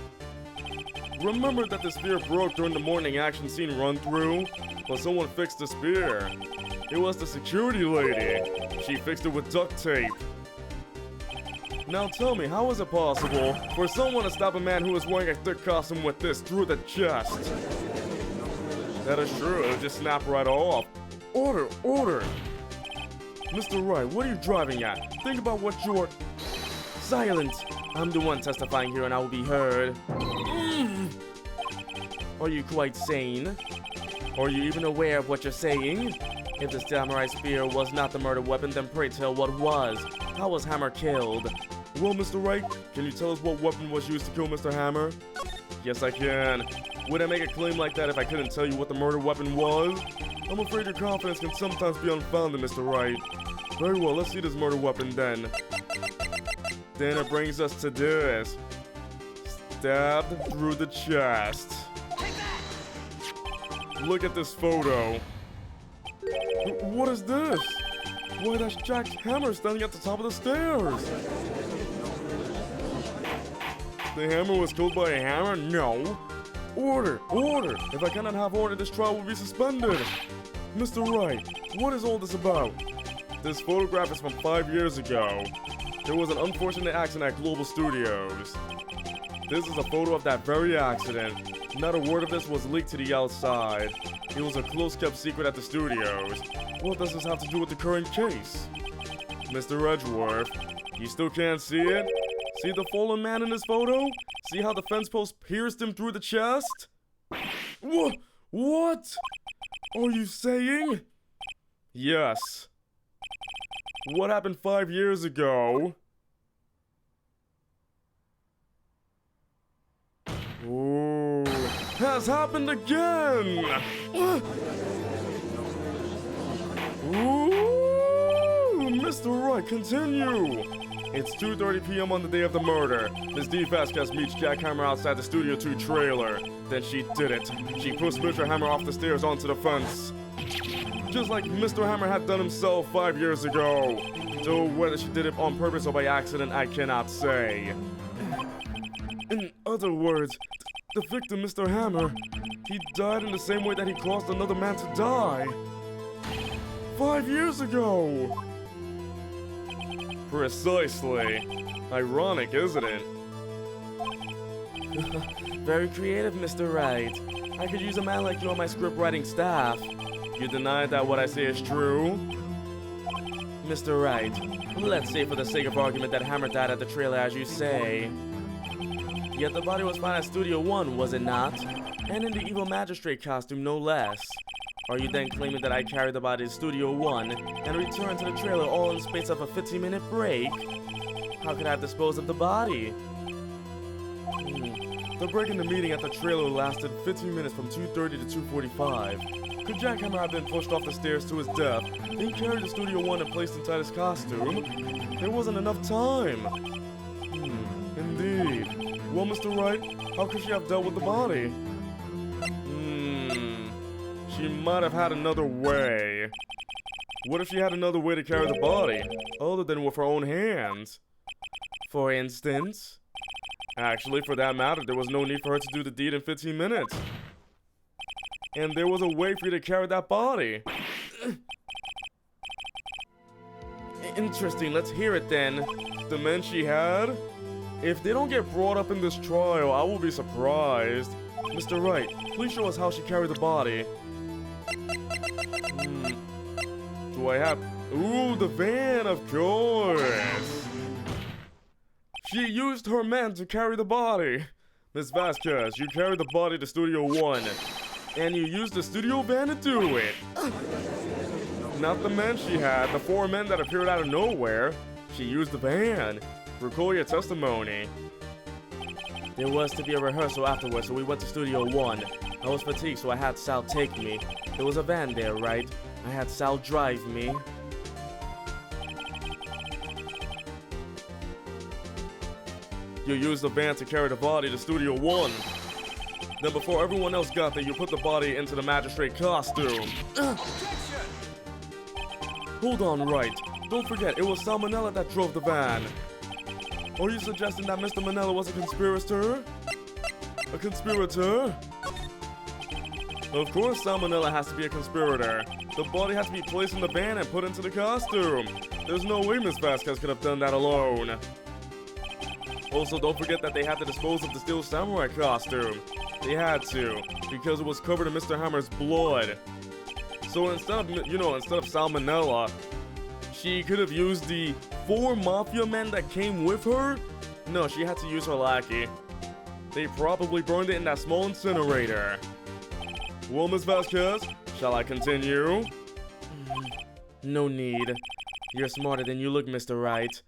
Remember that the spear broke during the morning action scene run-through? But someone fixed the spear. It was the security lady. She fixed it with duct tape. Now tell me, how is it possible for someone to stop a man who is wearing a thick costume with this through the chest? That is true, it'll just snap right off. Order! Mr. Wright, what are you driving at? Think about what you're... Silence! I'm the one testifying here and I will be heard. Are you quite sane? Are you even aware of what you're saying? If the samurai spear was not the murder weapon, then pray tell what was. How was Hammer killed? Well, Mr. Wright, can you tell us what weapon was used to kill Mr. Hammer? Yes, I can. Would I make a claim like that if I couldn't tell you what the murder weapon was? I'm afraid your confidence can sometimes be unfounded, Mr. Wright. Very well, let's see this murder weapon then. Then it brings us to this. Stabbed through the chest. Look at this photo. What is this? Why, that's Jack's hammer standing at the top of the stairs. The hammer was killed by a hammer? No. Order! If I cannot have order, this trial will be suspended. Mr. Wright, what is all this about? This photograph is from 5 years ago. There was an unfortunate accident at Global Studios. This is a photo of that very accident. Not a word of this was leaked to the outside. It was a close-kept secret at the studios. What does this have to do with the current case? Mr. Edgeworth, you still can't see it? See the fallen man in this photo? See how the fence post pierced him through the chest? What? Are you saying? Yes. What happened 5 years ago? Ooh, has happened again! Ooh, Mr. Wright, continue! It's 2:30 p.m. on the day of the murder. Miss D. Vasquez meets Jack Hammer outside the Studio 2 trailer. Then she did it. She pushed Mr. Hammer off the stairs onto the fence. Just like Mr. Hammer had done himself 5 years ago. Though whether she did it on purpose or by accident, I cannot say. In other words, the victim, Mr. Hammer, he died in the same way that he caused another man to die. 5 years ago! Precisely. Ironic, isn't it? Very creative, Mr. Wright. I could use a man like you on my script writing staff. You deny that what I say is true? Mr. Wright, let's say for the sake of argument that Hammer died at the trailer as you say. Yet the body was found at Studio 1, was it not? And in the evil magistrate costume, no less. Are you then claiming that I carried the body to Studio 1 and returned to the trailer all in the space of a 15-minute break? How could I have disposed of the body? The break in the meeting at the trailer lasted 15 minutes from 2:30 to 2:45. Could Jackhammer have been pushed off the stairs to his death, then carried to Studio 1 and placed inside his costume? There wasn't enough time. Indeed. Well, Mr. Wright, how could she have dealt with the body? She might have had another way. What if she had another way to carry the body, other than with her own hands? For instance? Actually, for that matter, there was no need for her to do the deed in 15 minutes. And there was a way for you to carry that body. Interesting, let's hear it then. The men she had? If they don't get brought up in this trial, I will be surprised. Mr. Wright, please show us how she carried the body. Do I have... Ooh, the van, of course. She used her men to carry the body. Miss Vasquez, you carried the body to Studio 1. And you used the studio van to do it. Not the men she had, the 4 men that appeared out of nowhere. She used the van. Recall your testimony. There was to be a rehearsal afterwards, so we went to Studio 1. I was fatigued, so I had Sal take me. There was a van there, right? I had Sal drive me. You used the van to carry the body to Studio 1. Then before everyone else got there, you put the body into the magistrate costume. Hold on, Wright. Don't forget, it was Salmonella that drove the van. Are you suggesting that Mr. Manella was a conspirator? A conspirator? Of course Salmonella has to be a conspirator. The body has to be placed in the van and put into the costume. There's no way Miss Vasquez could have done that alone. Also, don't forget that they had to dispose of the Steel Samurai costume. They had to, because it was covered in Mr. Hammer's blood. So instead of Salmonella, she could have used the 4 mafia men that came with her? No, she had to use her lackey. They probably burned it in that small incinerator. Well, Miss Vasquez, shall I continue? No need. You're smarter than you look, Mr. Wright.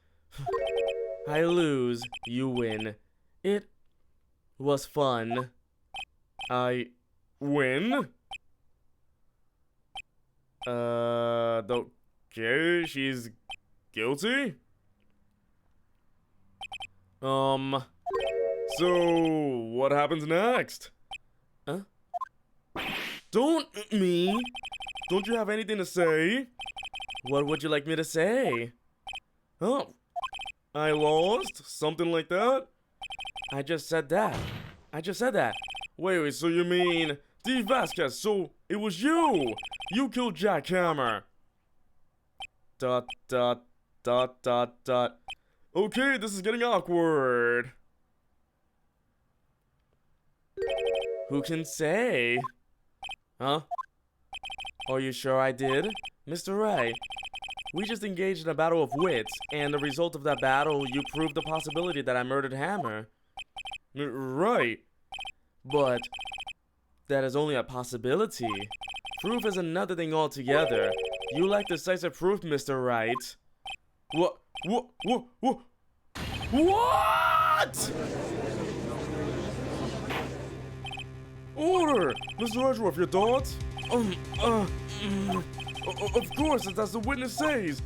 I lose, you win. It was fun. I win? Okay, she's guilty? So what happens next? Huh? Don't me? Don't you have anything to say? What would you like me to say? Oh, I lost? Something like that? I just said that. Wait, so you mean D. Vasquez, so it was you! You killed Jack Hammer. ... Okay, this is getting awkward. Who can say? Huh? Are you sure I did? Mr. Wright, we just engaged in a battle of wits, and the result of that battle, you proved the possibility that I murdered Hammer. Right. But that is only a possibility. Proof is another thing altogether. You lack decisive proof, Mr. Wright. What? Order! Mr. Edgeworth, your thoughts? Of course, as the witness says.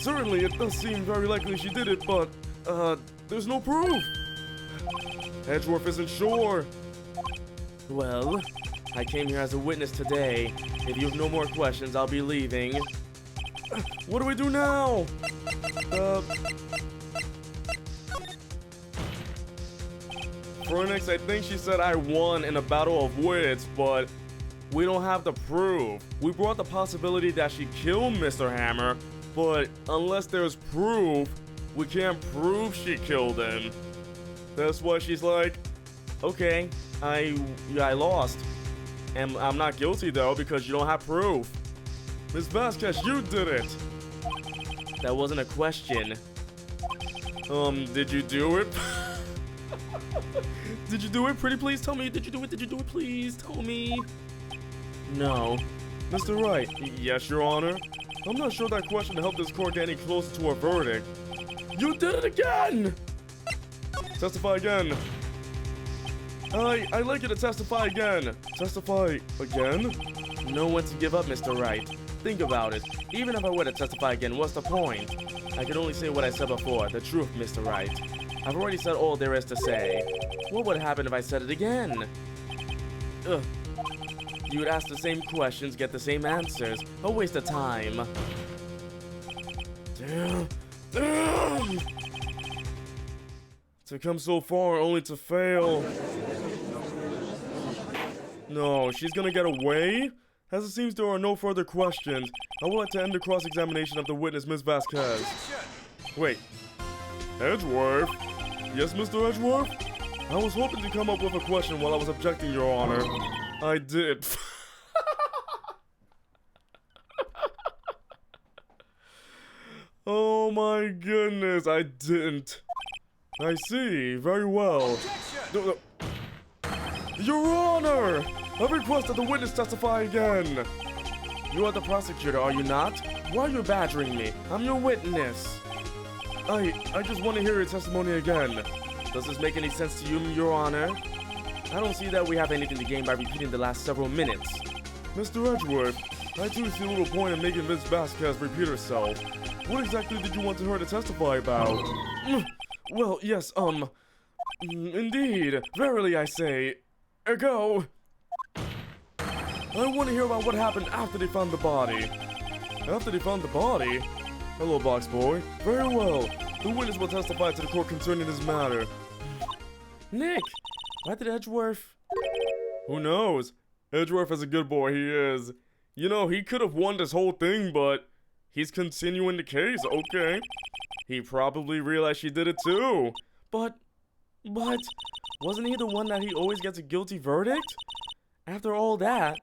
Certainly, it does seem very likely she did it, but, there's no proof. Edgeworth isn't sure. Well, I came here as a witness today. If you have no more questions, I'll be leaving. What do we do now? Phoenix, I think she said I won in a battle of wits, but we don't have the proof. We brought the possibility that she killed Mr. Hammer, but unless there's proof, we can't prove she killed him. That's why she's like, okay, I lost. And I'm not guilty though, because you don't have proof. Miss Vasquez, you did it! That wasn't a question. Did you do it? Did you do it? Pretty please tell me. Did you do it? Did you do it? Please tell me. No. Mr. Wright. Yes, Your Honor. I'm not sure that question helped this court get any closer to a verdict. You did it again! Testify again. I'd like you to testify again. Testify again? No one to give up, Mr. Wright. Think about it. Even if I were to testify again, what's the point? I can only say what I said before, the truth, Mr. Wright. I've already said all there is to say. What would happen if I said it again? Ugh. You would ask the same questions, get the same answers. A waste of time. Damn. Damn! To come so far only to fail. No, she's gonna get away? As it seems there are no further questions, I would like to end the cross-examination of the witness, Ms. Vasquez. Wait. Edgeworth? Yes, Mr. Edgeworth? I was hoping to come up with a question while I was objecting, Your Honor. I did. Oh my goodness, I didn't. I see, very well. Your Honor! I request that the witness testify again. You are the prosecutor, are you not? Why are you badgering me? I'm your witness. I just want to hear your testimony again. Does this make any sense to you, Your Honor? I don't see that we have anything to gain by repeating the last several minutes. Mr. Edgeworth, I too see a little point in making Ms. Vasquez repeat herself. What exactly did you want her to testify about? Well, yes, indeed. Verily, I say. Ergo. I want to hear about what happened after they found the body. After they found the body? Hello, box boy. Very well. The witness will testify to the court concerning this matter. Nick, why did Edgeworth? Who knows? Edgeworth is a good boy, he is. You know, he could have won this whole thing, but he's continuing the case, okay. He probably realized she did it too. But, wasn't he the one that he always gets a guilty verdict? After all that,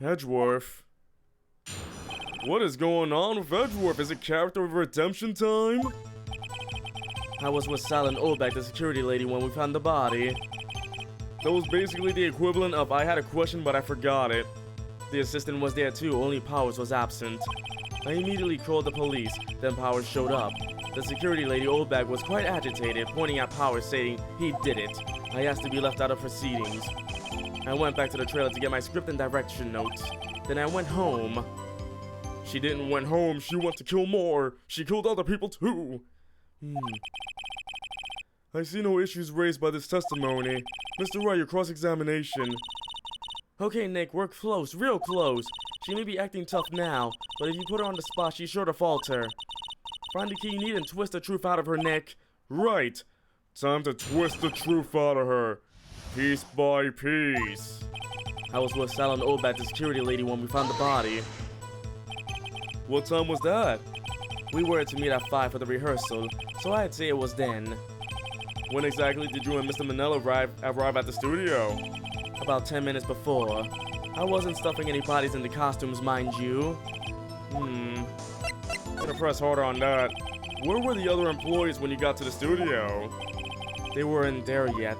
Edgeworth. What is going on with Edgeworth? Is it character redemption time? I was with Sal and Olbeck, the security lady, when we found the body. That was basically the equivalent of I had a question but I forgot it. The assistant was there too, only Powers was absent. I immediately called the police, then Powers showed up. The security lady Olbeck was quite agitated, pointing at Powers saying he did it. I asked to be left out of proceedings. I went back to the trailer to get my script and direction notes. Then I went home. She didn't went home, she went to kill more. She killed other people too. I see no issues raised by this testimony. Mr. Wright, your cross-examination. Okay, Nick, we're close, real close. She may be acting tough now, but if you put her on the spot, she's sure to falter. Find the key you need and twist the truth out of her, Nick. Right. Time to twist the truth out of her. Piece by piece. I was with Sal and Olbeck, the security lady, when we found the body. What time was that? We were to meet at 5 for the rehearsal, so I'd say it was then. When exactly did you and Mr. Manella arrive at the studio? About 10 minutes before. I wasn't stuffing any bodies in the costumes, mind you. Gotta press harder on that. Where were the other employees when you got to the studio? They weren't there yet.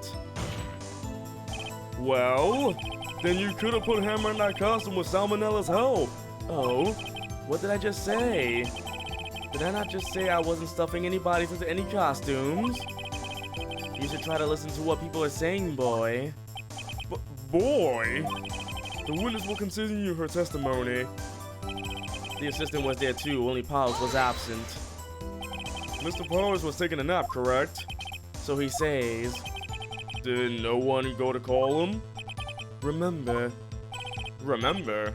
Well, then you could have put Hammer in that costume with Salmonella's help. Oh, what did I just say? Did I not just say I wasn't stuffing any bodies into any costumes? You should try to listen to what people are saying, boy. Boy? The witness will continue her testimony. The assistant was there too, only Powers was absent. Mr. Powers was taking a nap, correct? So he says. Did no one go to call him? Remember. Remember?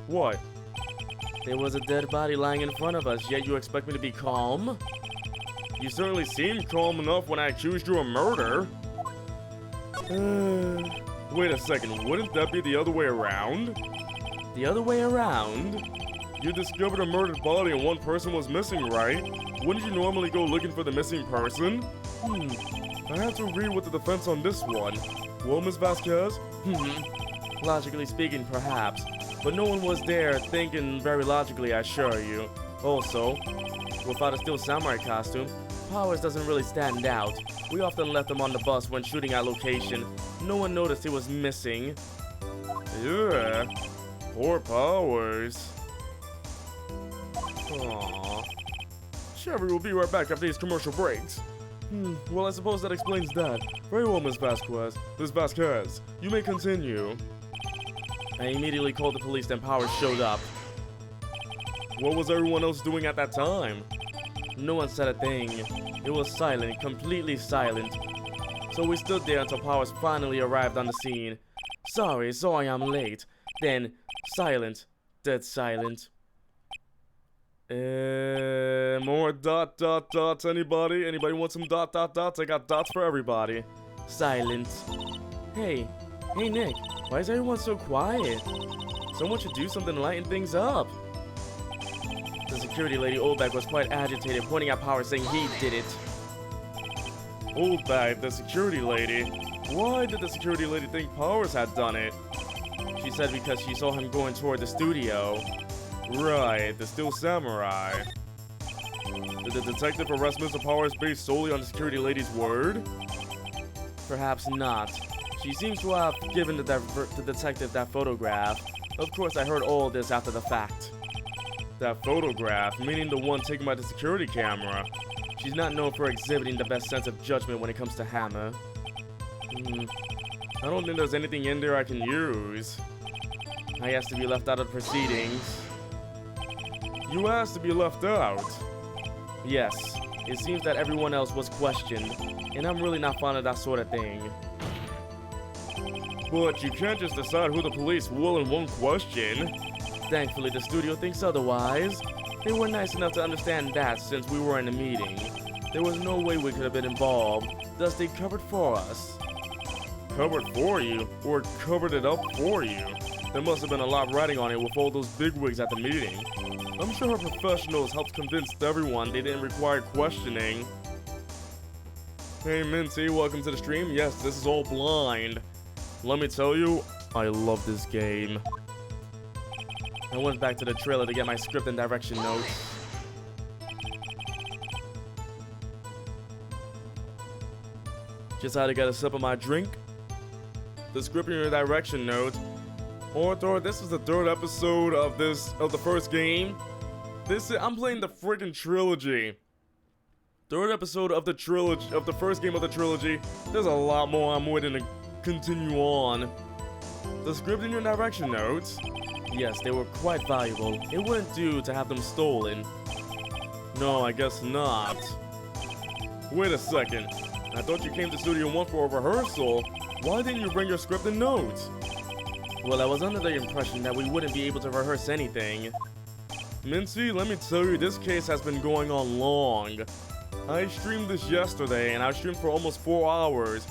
What? There was a dead body lying in front of us, yet you expect me to be calm? You certainly seemed calm enough when I accused you of murder. Wait a second, wouldn't that be the other way around? The other way around? You discovered a murdered body and one person was missing, right? Wouldn't you normally go looking for the missing person? I have to agree with the defense on this one. Well, Ms. Vasquez? Logically speaking, perhaps. But no one was there thinking very logically, I assure you. Also, without a Steel Samurai costume, Powers doesn't really stand out. We often left him on the bus when shooting at location. No one noticed he was missing. Yeah. Poor Powers. Aww. Sherry will be right back after these commercial breaks. Well, I suppose that explains that. Very well, Miss Vasquez. Miss Vasquez, you may continue. I immediately called the police, then Powers showed up. What was everyone else doing at that time? No one said a thing. It was silent, completely silent. So we stood there until Powers finally arrived on the scene. Sorry I'm late. Then, silent. Dead silent. More dots, anybody? Anybody want some dots? I got dots for everybody. Silent. Hey Nick, why is everyone so quiet? Someone should do something to lighten things up. The security lady Oldback was quite agitated, pointing at Powers saying he did it. Oldback, the security lady? Why did the security lady think Powers had done it? She said because she saw him going toward the studio. Right, the Steel Samurai. Did the detective arrest Mr. Powers based solely on the security lady's word? Perhaps not. She seems to have given the detective that photograph. Of course, I heard all this after the fact. That photograph, meaning the one taken by the security camera. She's not known for exhibiting the best sense of judgment when it comes to Hammer. I don't think there's anything in there I can use. I asked to be left out of the proceedings. You asked to be left out? Yes. It seems that everyone else was questioned, and I'm really not fond of that sort of thing. But you can't just decide who the police will and won't question. Thankfully, the studio thinks otherwise. They were nice enough to understand that since we were in a meeting. There was no way we could have been involved, thus they covered for us. Covered for you? Or covered it up for you? There must have been a lot riding on it with all those bigwigs at the meeting. I'm sure her professionals helped convince everyone they didn't require questioning. Hey Minty, welcome to the stream. Yes, this is all blind. Let me tell you, I love this game. I went back to the trailer to get my script and direction notes. Just had to get a sip of my drink. The script and your direction note. Thor, this is the third episode of the first game. I'm playing the freaking trilogy. Third episode of the trilogy, of the first game of the trilogy. There's a lot more I'm waiting to continue on. The script and your direction notes. Yes, they were quite valuable. It wouldn't do to have them stolen. No, I guess not. Wait a second. I thought you came to Studio 1 for a rehearsal. Why didn't you bring your script and notes? Well, I was under the impression that we wouldn't be able to rehearse anything. Mincy, let me tell you, this case has been going on long. I streamed this yesterday, and I streamed for almost 4 hours.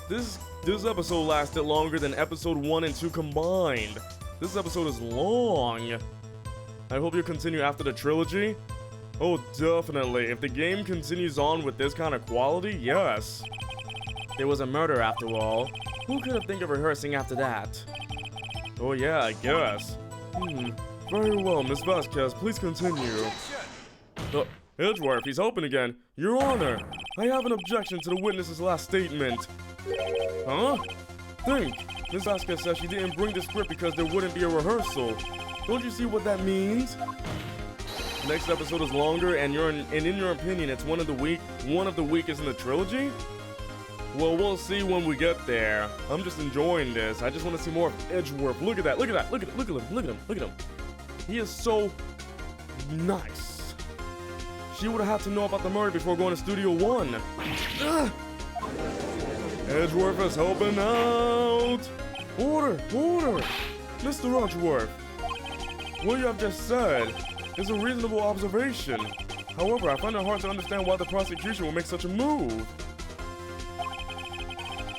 This episode lasted longer than episode 1 and 2 combined. This episode is long. I hope you continue after the trilogy. Oh, definitely. If the game continues on with this kind of quality, yes. There was a murder after all. Who could have think of rehearsing after that? Oh yeah, I guess. Very well, Miss Vasquez, please continue. Edgeworth, he's open again. Your Honor, I have an objection to the witness's last statement. Huh? Think. Miss Vasquez says she didn't bring the script because there wouldn't be a rehearsal. Don't you see what that means? Next episode is longer, and in your opinion, it's one of the weakest in the trilogy? Well, we'll see when we get there. I'm just enjoying this. I just want to see more of Edgeworth. Look at that. Look at that. Look at him. He is so nice. She would have had to know about the murder before going to Studio 1. Edgeworth is helping out. Order. Mr. Edgeworth. What you have just said is a reasonable observation. However, I find it hard to understand why the prosecution will make such a move.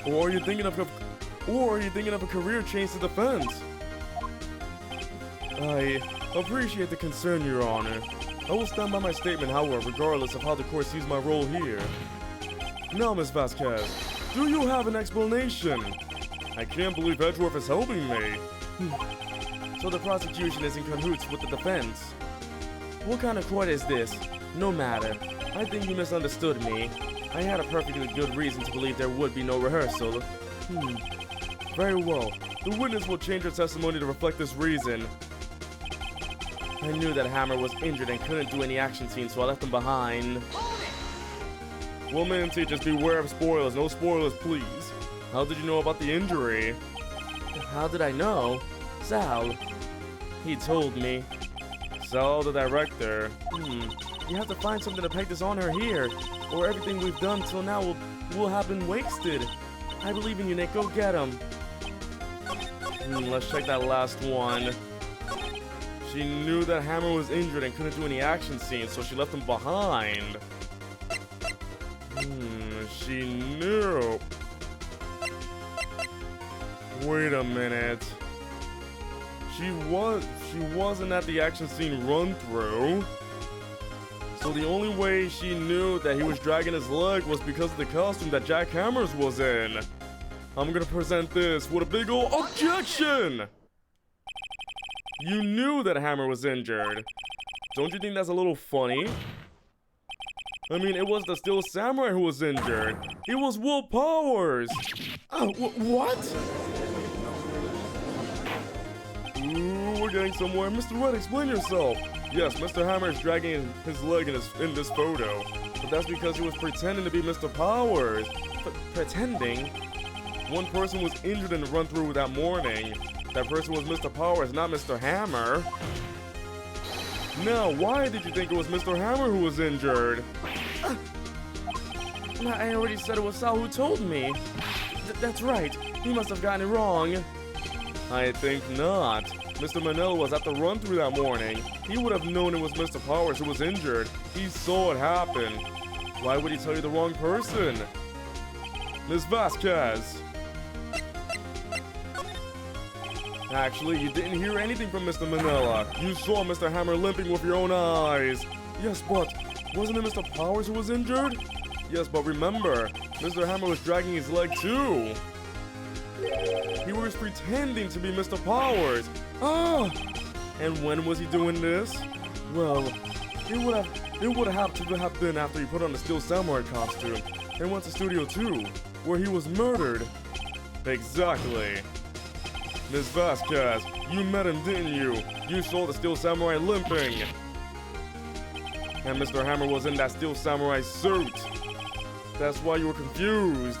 Or are you thinking of a career change to defense? I appreciate the concern, Your Honor. I will stand by my statement, however, regardless of how the court sees my role here. Now, Miss Vasquez, do you have an explanation? I can't believe Edgeworth is helping me. So the prosecution is in cahoots with the defense. What kind of court is this? No matter. I think you misunderstood me. I had a perfectly good reason to believe there would be no rehearsal. Very well. The witness will change her testimony to reflect this reason. I knew that Hammer was injured and couldn't do any action scenes, so I left him behind. Well, man, teachers, beware of spoilers. No spoilers, please. How did you know about the injury? How did I know? Sal. He told me. Sal, the director. You have to find something to peg this on her here, or everything we've done till now will have been wasted. I believe in you, Nick. Go get him. Let's check that last one. She knew that Hammer was injured and couldn't do any action scenes, so she left him behind. She knew. Wait a minute. She wasn't at the action scene run through. So the only way she knew that he was dragging his leg was because of the costume that Jack Hammers was in. I'm gonna present this with a big ol' objection! You knew that Hammer was injured. Don't you think that's a little funny? I mean, it was the Steel Samurai who was injured. It was Will Powers! What? Ooh, we're getting somewhere. Mr. Wright, explain yourself. Yes, Mr. Hammer is dragging his leg in this photo. But that's because he was pretending to be Mr. Powers. Pretending? One person was injured in the run-through that morning. That person was Mr. Powers, not Mr. Hammer. Now, why did you think it was Mr. Hammer who was injured? I already said it was Sal who told me. That's right. He must have gotten it wrong. I think not. Mr. Manila was at the run-through that morning. He would have known it was Mr. Powers who was injured. He saw it happen. Why would he tell you the wrong person? Ms. Vasquez. Actually, you didn't hear anything from Mr. Manila. You saw Mr. Hammer limping with your own eyes. Yes, but wasn't it Mr. Powers who was injured? Yes, but remember, Mr. Hammer was dragging his leg too. He was pretending to be Mr. Powers. And when was he doing this? Well, it would have to have been after he put on the Steel Samurai costume and went to Studio 2, where he was murdered. Exactly. Ms. Vasquez, you met him, didn't you? You saw the Steel Samurai limping. And Mr. Hammer was in that Steel Samurai suit. That's why you were confused.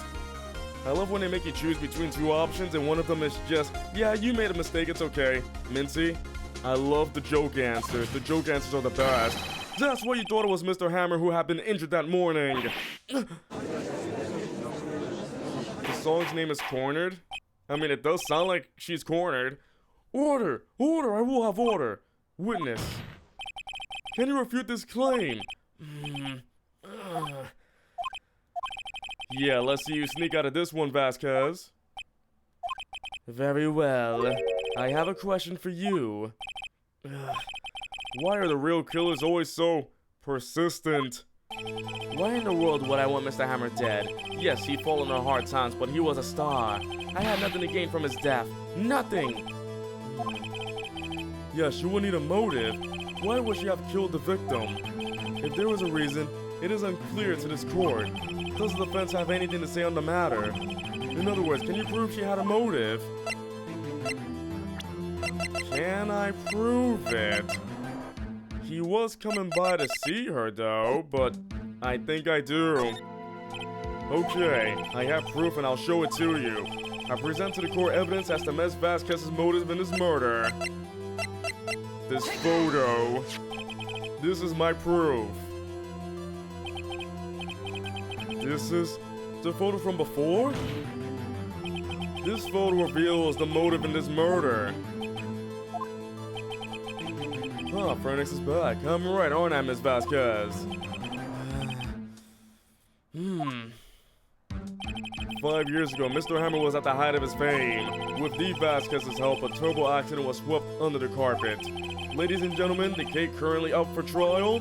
I love when they make you choose between two options and one of them is just, yeah, you made a mistake, it's okay. Mincy, I love the joke answers. The joke answers are the best. That's why you thought it was Mr. Hammer who had been injured that morning. The song's name is Cornered. I mean, it does sound like she's cornered. Order! Order! I will have order! Witness. Can you refute this claim? Yeah, let's see you sneak out of this one, Vasquez. Very well. I have a question for you. Why are the real killers always so persistent? Why in the world would I want Mr. Hammer dead? Yes, he'd fallen on hard times, but he was a star. I had nothing to gain from his death. Nothing! Yes, you would need a motive. Why would she have killed the victim? If there was a reason, it is unclear to this court. Does the defense have anything to say on the matter? In other words, can you prove she had a motive? Can I prove it? He was coming by to see her though, but I think I do. Okay, I have proof and I'll show it to you. I present to the court evidence as to Ms. Vasquez's motive in this murder. This photo. This is my proof. This is the photo from before? This photo reveals the motive in this murder. Huh, Phoenix is back. I'm right, aren't I, Ms. Vasquez? 5 years ago, Mr. Hammer was at the height of his fame. With D. Vasquez's help, a terrible accident was swept under the carpet. Ladies and gentlemen, the case currently up for trial.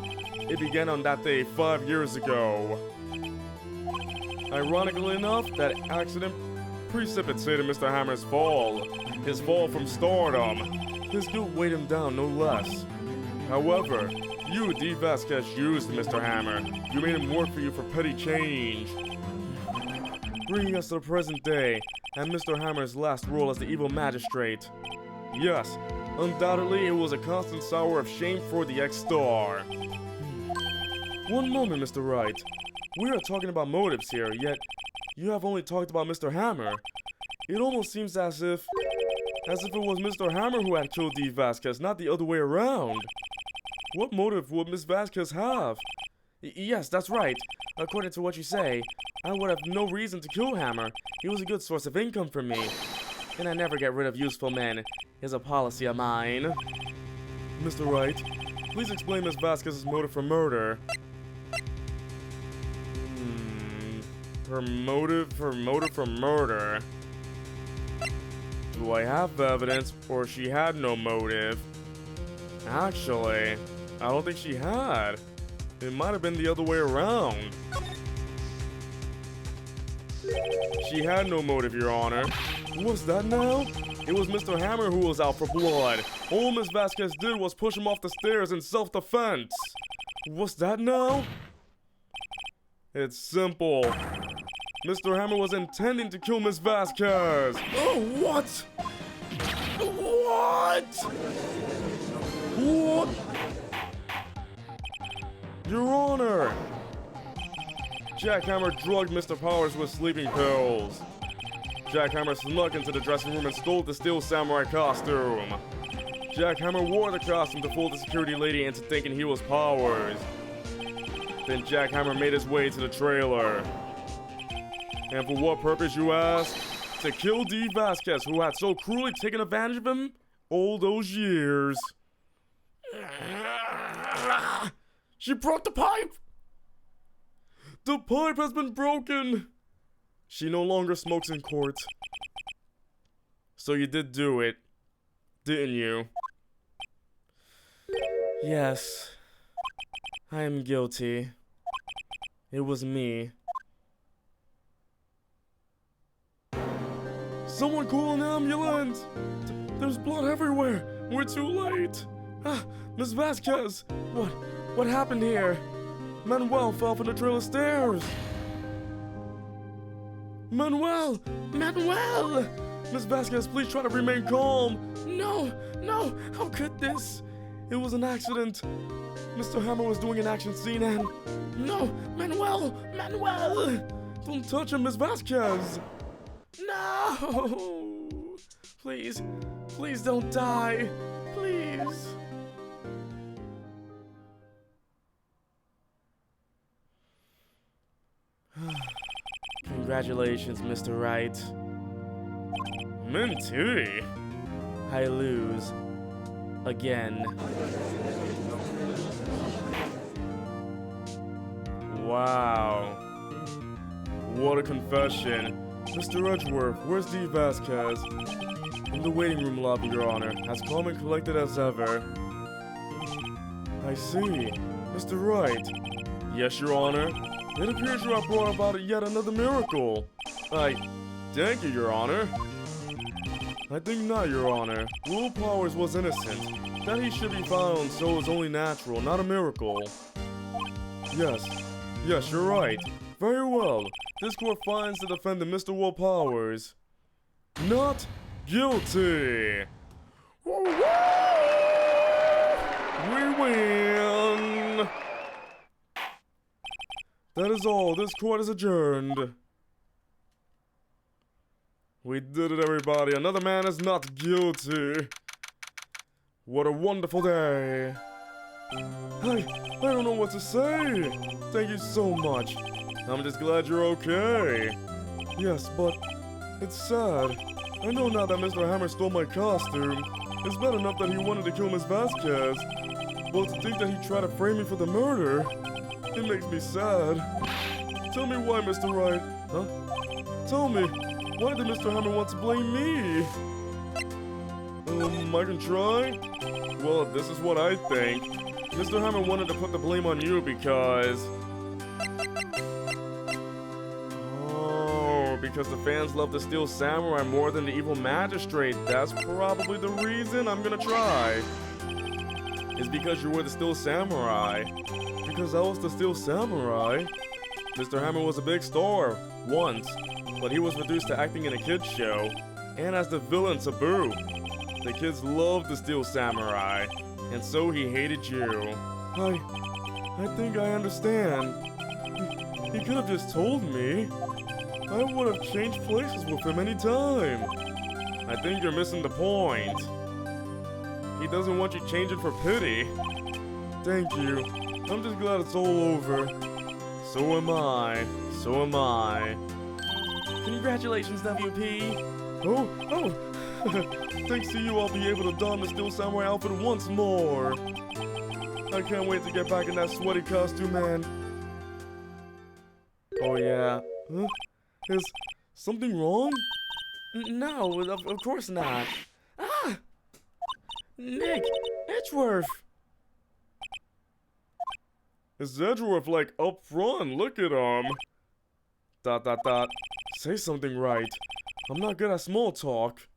It began on that day 5 years ago. Ironically enough, that accident precipitated Mr. Hammer's fall. His fall from stardom. His guilt weighed him down, no less. However, you, D. Vasquez, used Mr. Hammer. You made him work for you for petty change. Bringing us to the present day, and Mr. Hammer's last role as the evil magistrate. Yes, undoubtedly it was a constant sour of shame for the ex-star. One moment, Mr. Wright. We are talking about motives here, yet you have only talked about Mr. Hammer. It almost seems as if it was Mr. Hammer who had killed Dee Vasquez, not the other way around. What motive would Miss Vasquez have? Yes, that's right. According to what you say, I would have no reason to kill Hammer. He was a good source of income for me. And I never get rid of useful men. Is a policy of mine. Mr. Wright, please explain Miss Vasquez's motive for murder. Her motive for murder. Do I have evidence, or she had no motive? Actually, I don't think she had. It might have been the other way around. She had no motive, Your Honor. What's that now? It was Mr. Hammer who was out for blood. All Miss Vasquez did was push him off the stairs in self-defense. What's that now? It's simple. Mr. Hammer was intending to kill Miss Vasquez. Oh, what? What? What? Your Honor! Jack Hammer drugged Mr. Powers with sleeping pills. Jack Hammer snuck into the dressing room and stole the Steel Samurai costume. Jack Hammer wore the costume to fool the security lady into thinking he was Powers. Then Jack Hammer made his way to the trailer. And for what purpose, you ask? To kill Dee Vasquez, who had so cruelly taken advantage of him all those years. She broke the pipe! The pipe has been broken! She no longer smokes in court. So you did do it, didn't you? Yes. I am guilty. It was me. Someone call an ambulance! There's blood everywhere! We're too late! Ah, Miss Vasquez! What happened here? Manuel fell from the trailer stairs! Manuel! Manuel! Miss Vasquez, please try to remain calm! No! No! How could this? It was an accident. Mr. Hammer was doing an action scene and... No! Manuel! Manuel! Don't touch him, Miss Vasquez! No! Please, please don't die. Please. Congratulations, Mr. Wright. Minty? I lose. Again. Wow. What a confession. Mr. Edgeworth, where's Dee Vasquez? In the waiting room lobby, Your Honor, as calm and collected as ever. I see. Mr. Wright. Yes, Your Honor. It appears you have brought about yet another miracle. Thank you, Your Honor. I think not, Your Honor. Will Powers was innocent. That he should be found so is only natural, not a miracle. Yes, you're right. Very well. This court finds the defendant, Mr. Will Powers, not guilty. We win. That is all. This court is adjourned. We did it, everybody. Another man is not guilty. What a wonderful day. I don't know what to say. Thank you so much. I'm just glad you're okay. Yes, but it's sad. I know now that Mr. Hammer stole my costume. It's bad enough that he wanted to kill Miss Vasquez. But to think that he tried to frame me for the murder, it makes me sad. Tell me why, Mr. Wright. Huh? Tell me, why did Mr. Hammer want to blame me? I can try? Well, this is what I think. Mr. Hammer wanted to put the blame on you because... because the fans love the Steel Samurai more than the evil magistrate. That's probably the reason. I'm gonna try. It's because you were the Steel Samurai. Because I was the Steel Samurai. Mr. Hammer was a big star. Once. but he was reduced to acting in a kids show, and as the villain to boot. The kids loved the Steel Samurai, and so he hated you. I think I understand. He could have just told me. I would have changed places with him any time. I think you're missing the point. He doesn't want you changing for pity. Thank you. I'm just glad it's all over. So am I. So am I. Congratulations, WP. Oh. Thanks to you, I'll be able to don the Steel Samurai outfit once more. I can't wait to get back in that sweaty costume, man. Oh yeah. Huh? Is something wrong? No, of course not. Ah! Nick, Edgeworth! Is Edgeworth like up front? Look at him. ... Say something right. I'm not good at small talk.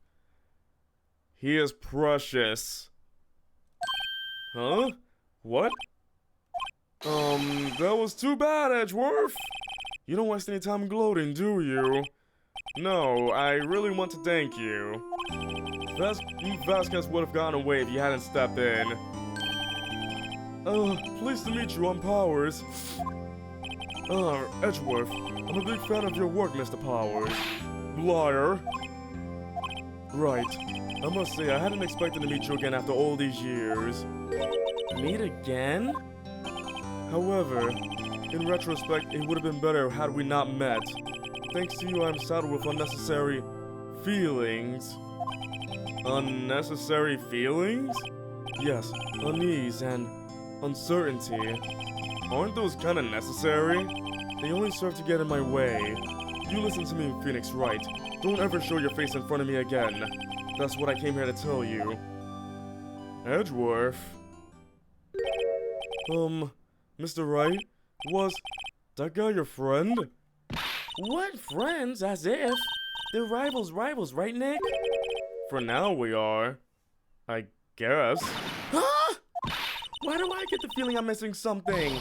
He is precious. Huh? What? That was too bad, Edgeworth. You don't waste any time gloating, do you? No, I really want to thank you. Vasquez would have gotten away if you hadn't stepped in. Pleased to meet you, I'm Powers. Edgeworth, I'm a big fan of your work, Mr. Powers. Liar. Right. I must say, I hadn't expected to meet you again after all these years. Meet again? However, in retrospect, it would have been better had we not met. Thanks to you, I'm saddled with unnecessary feelings. Unnecessary feelings? Yes, unease and uncertainty. Aren't those kinda necessary? They only serve to get in my way. You listen to me, Phoenix Wright. Don't ever show your face in front of me again. That's what I came here to tell you. Edgeworth? Mr. Wright? Was that guy your friend? What friends? As if. They're rivals, right, Nick? For now we are. I guess. Huh? Why do I get the feeling I'm missing something?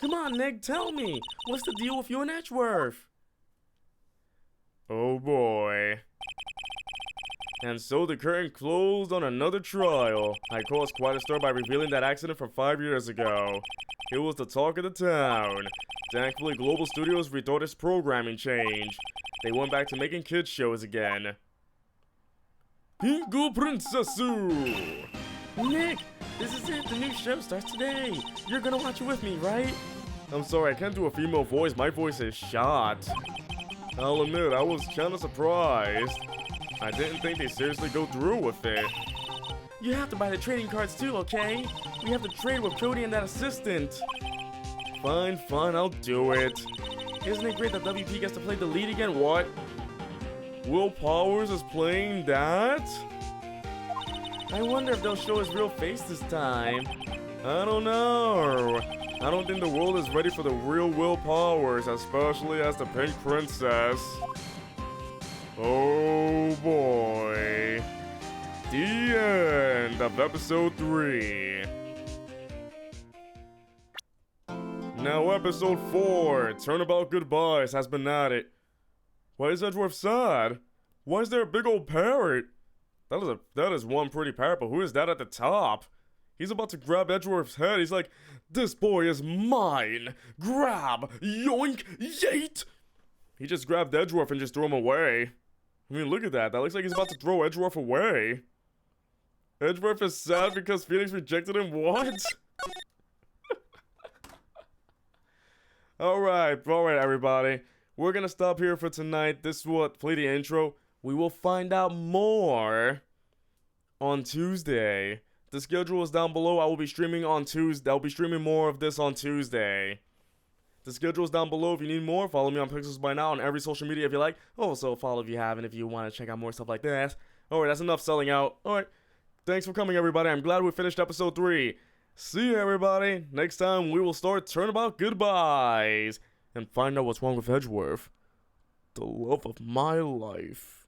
Come on, Nick, tell me. What's the deal with you and Edgeworth? Oh boy. And so the curtain closed on another trial. I caused quite a stir by revealing that accident from 5 years ago. It was the talk of the town. Thankfully, Global Studios rethought its programming change. They went back to making kids shows again. Pingu Princessu! Nick, this is it. The new show starts today. You're gonna watch it with me, right? I'm sorry, I can't do a female voice. My voice is shot. I'll admit, I was kinda surprised. I didn't think they'd seriously go through with it. You have to buy the trading cards too, okay? We have to trade with Cody and that assistant. Fine, I'll do it. Isn't it great that WP gets to play the lead again? What? Will Powers is playing that? I wonder if they'll show his real face this time. I don't know. I don't think the world is ready for the real Will Powers, especially as the Pink Princess. Oh boy. The end of episode 3. Now episode 4, Turnabout Goodbyes, has been at it. Why is Edgeworth sad? Why is there a big old parrot? That is one pretty parrot, but who is that at the top? He's about to grab Edgeworth's head. He's like, this boy is mine. Grab, yoink, yeet. He just grabbed Edgeworth and just threw him away. I mean, look at that. That looks like he's about to throw Edgeworth away. Edgeworth is sad because Phoenix rejected him? What? Alright, everybody. We're gonna stop here for tonight. This is what, play the intro. We will find out more on Tuesday. The schedule is down below. I will be streaming on Tuesday. I'll be streaming more of this on Tuesday. The schedule is down below. If you need more, follow me on Pixels by Now on every social media if you like. Also, follow if you haven't if you want to check out more stuff like this. Alright, that's enough selling out. Alright, thanks for coming, everybody. I'm glad we finished episode 3. See you, everybody. Next time, we will start Turnabout Goodbyes and find out what's wrong with Edgeworth. The love of my life.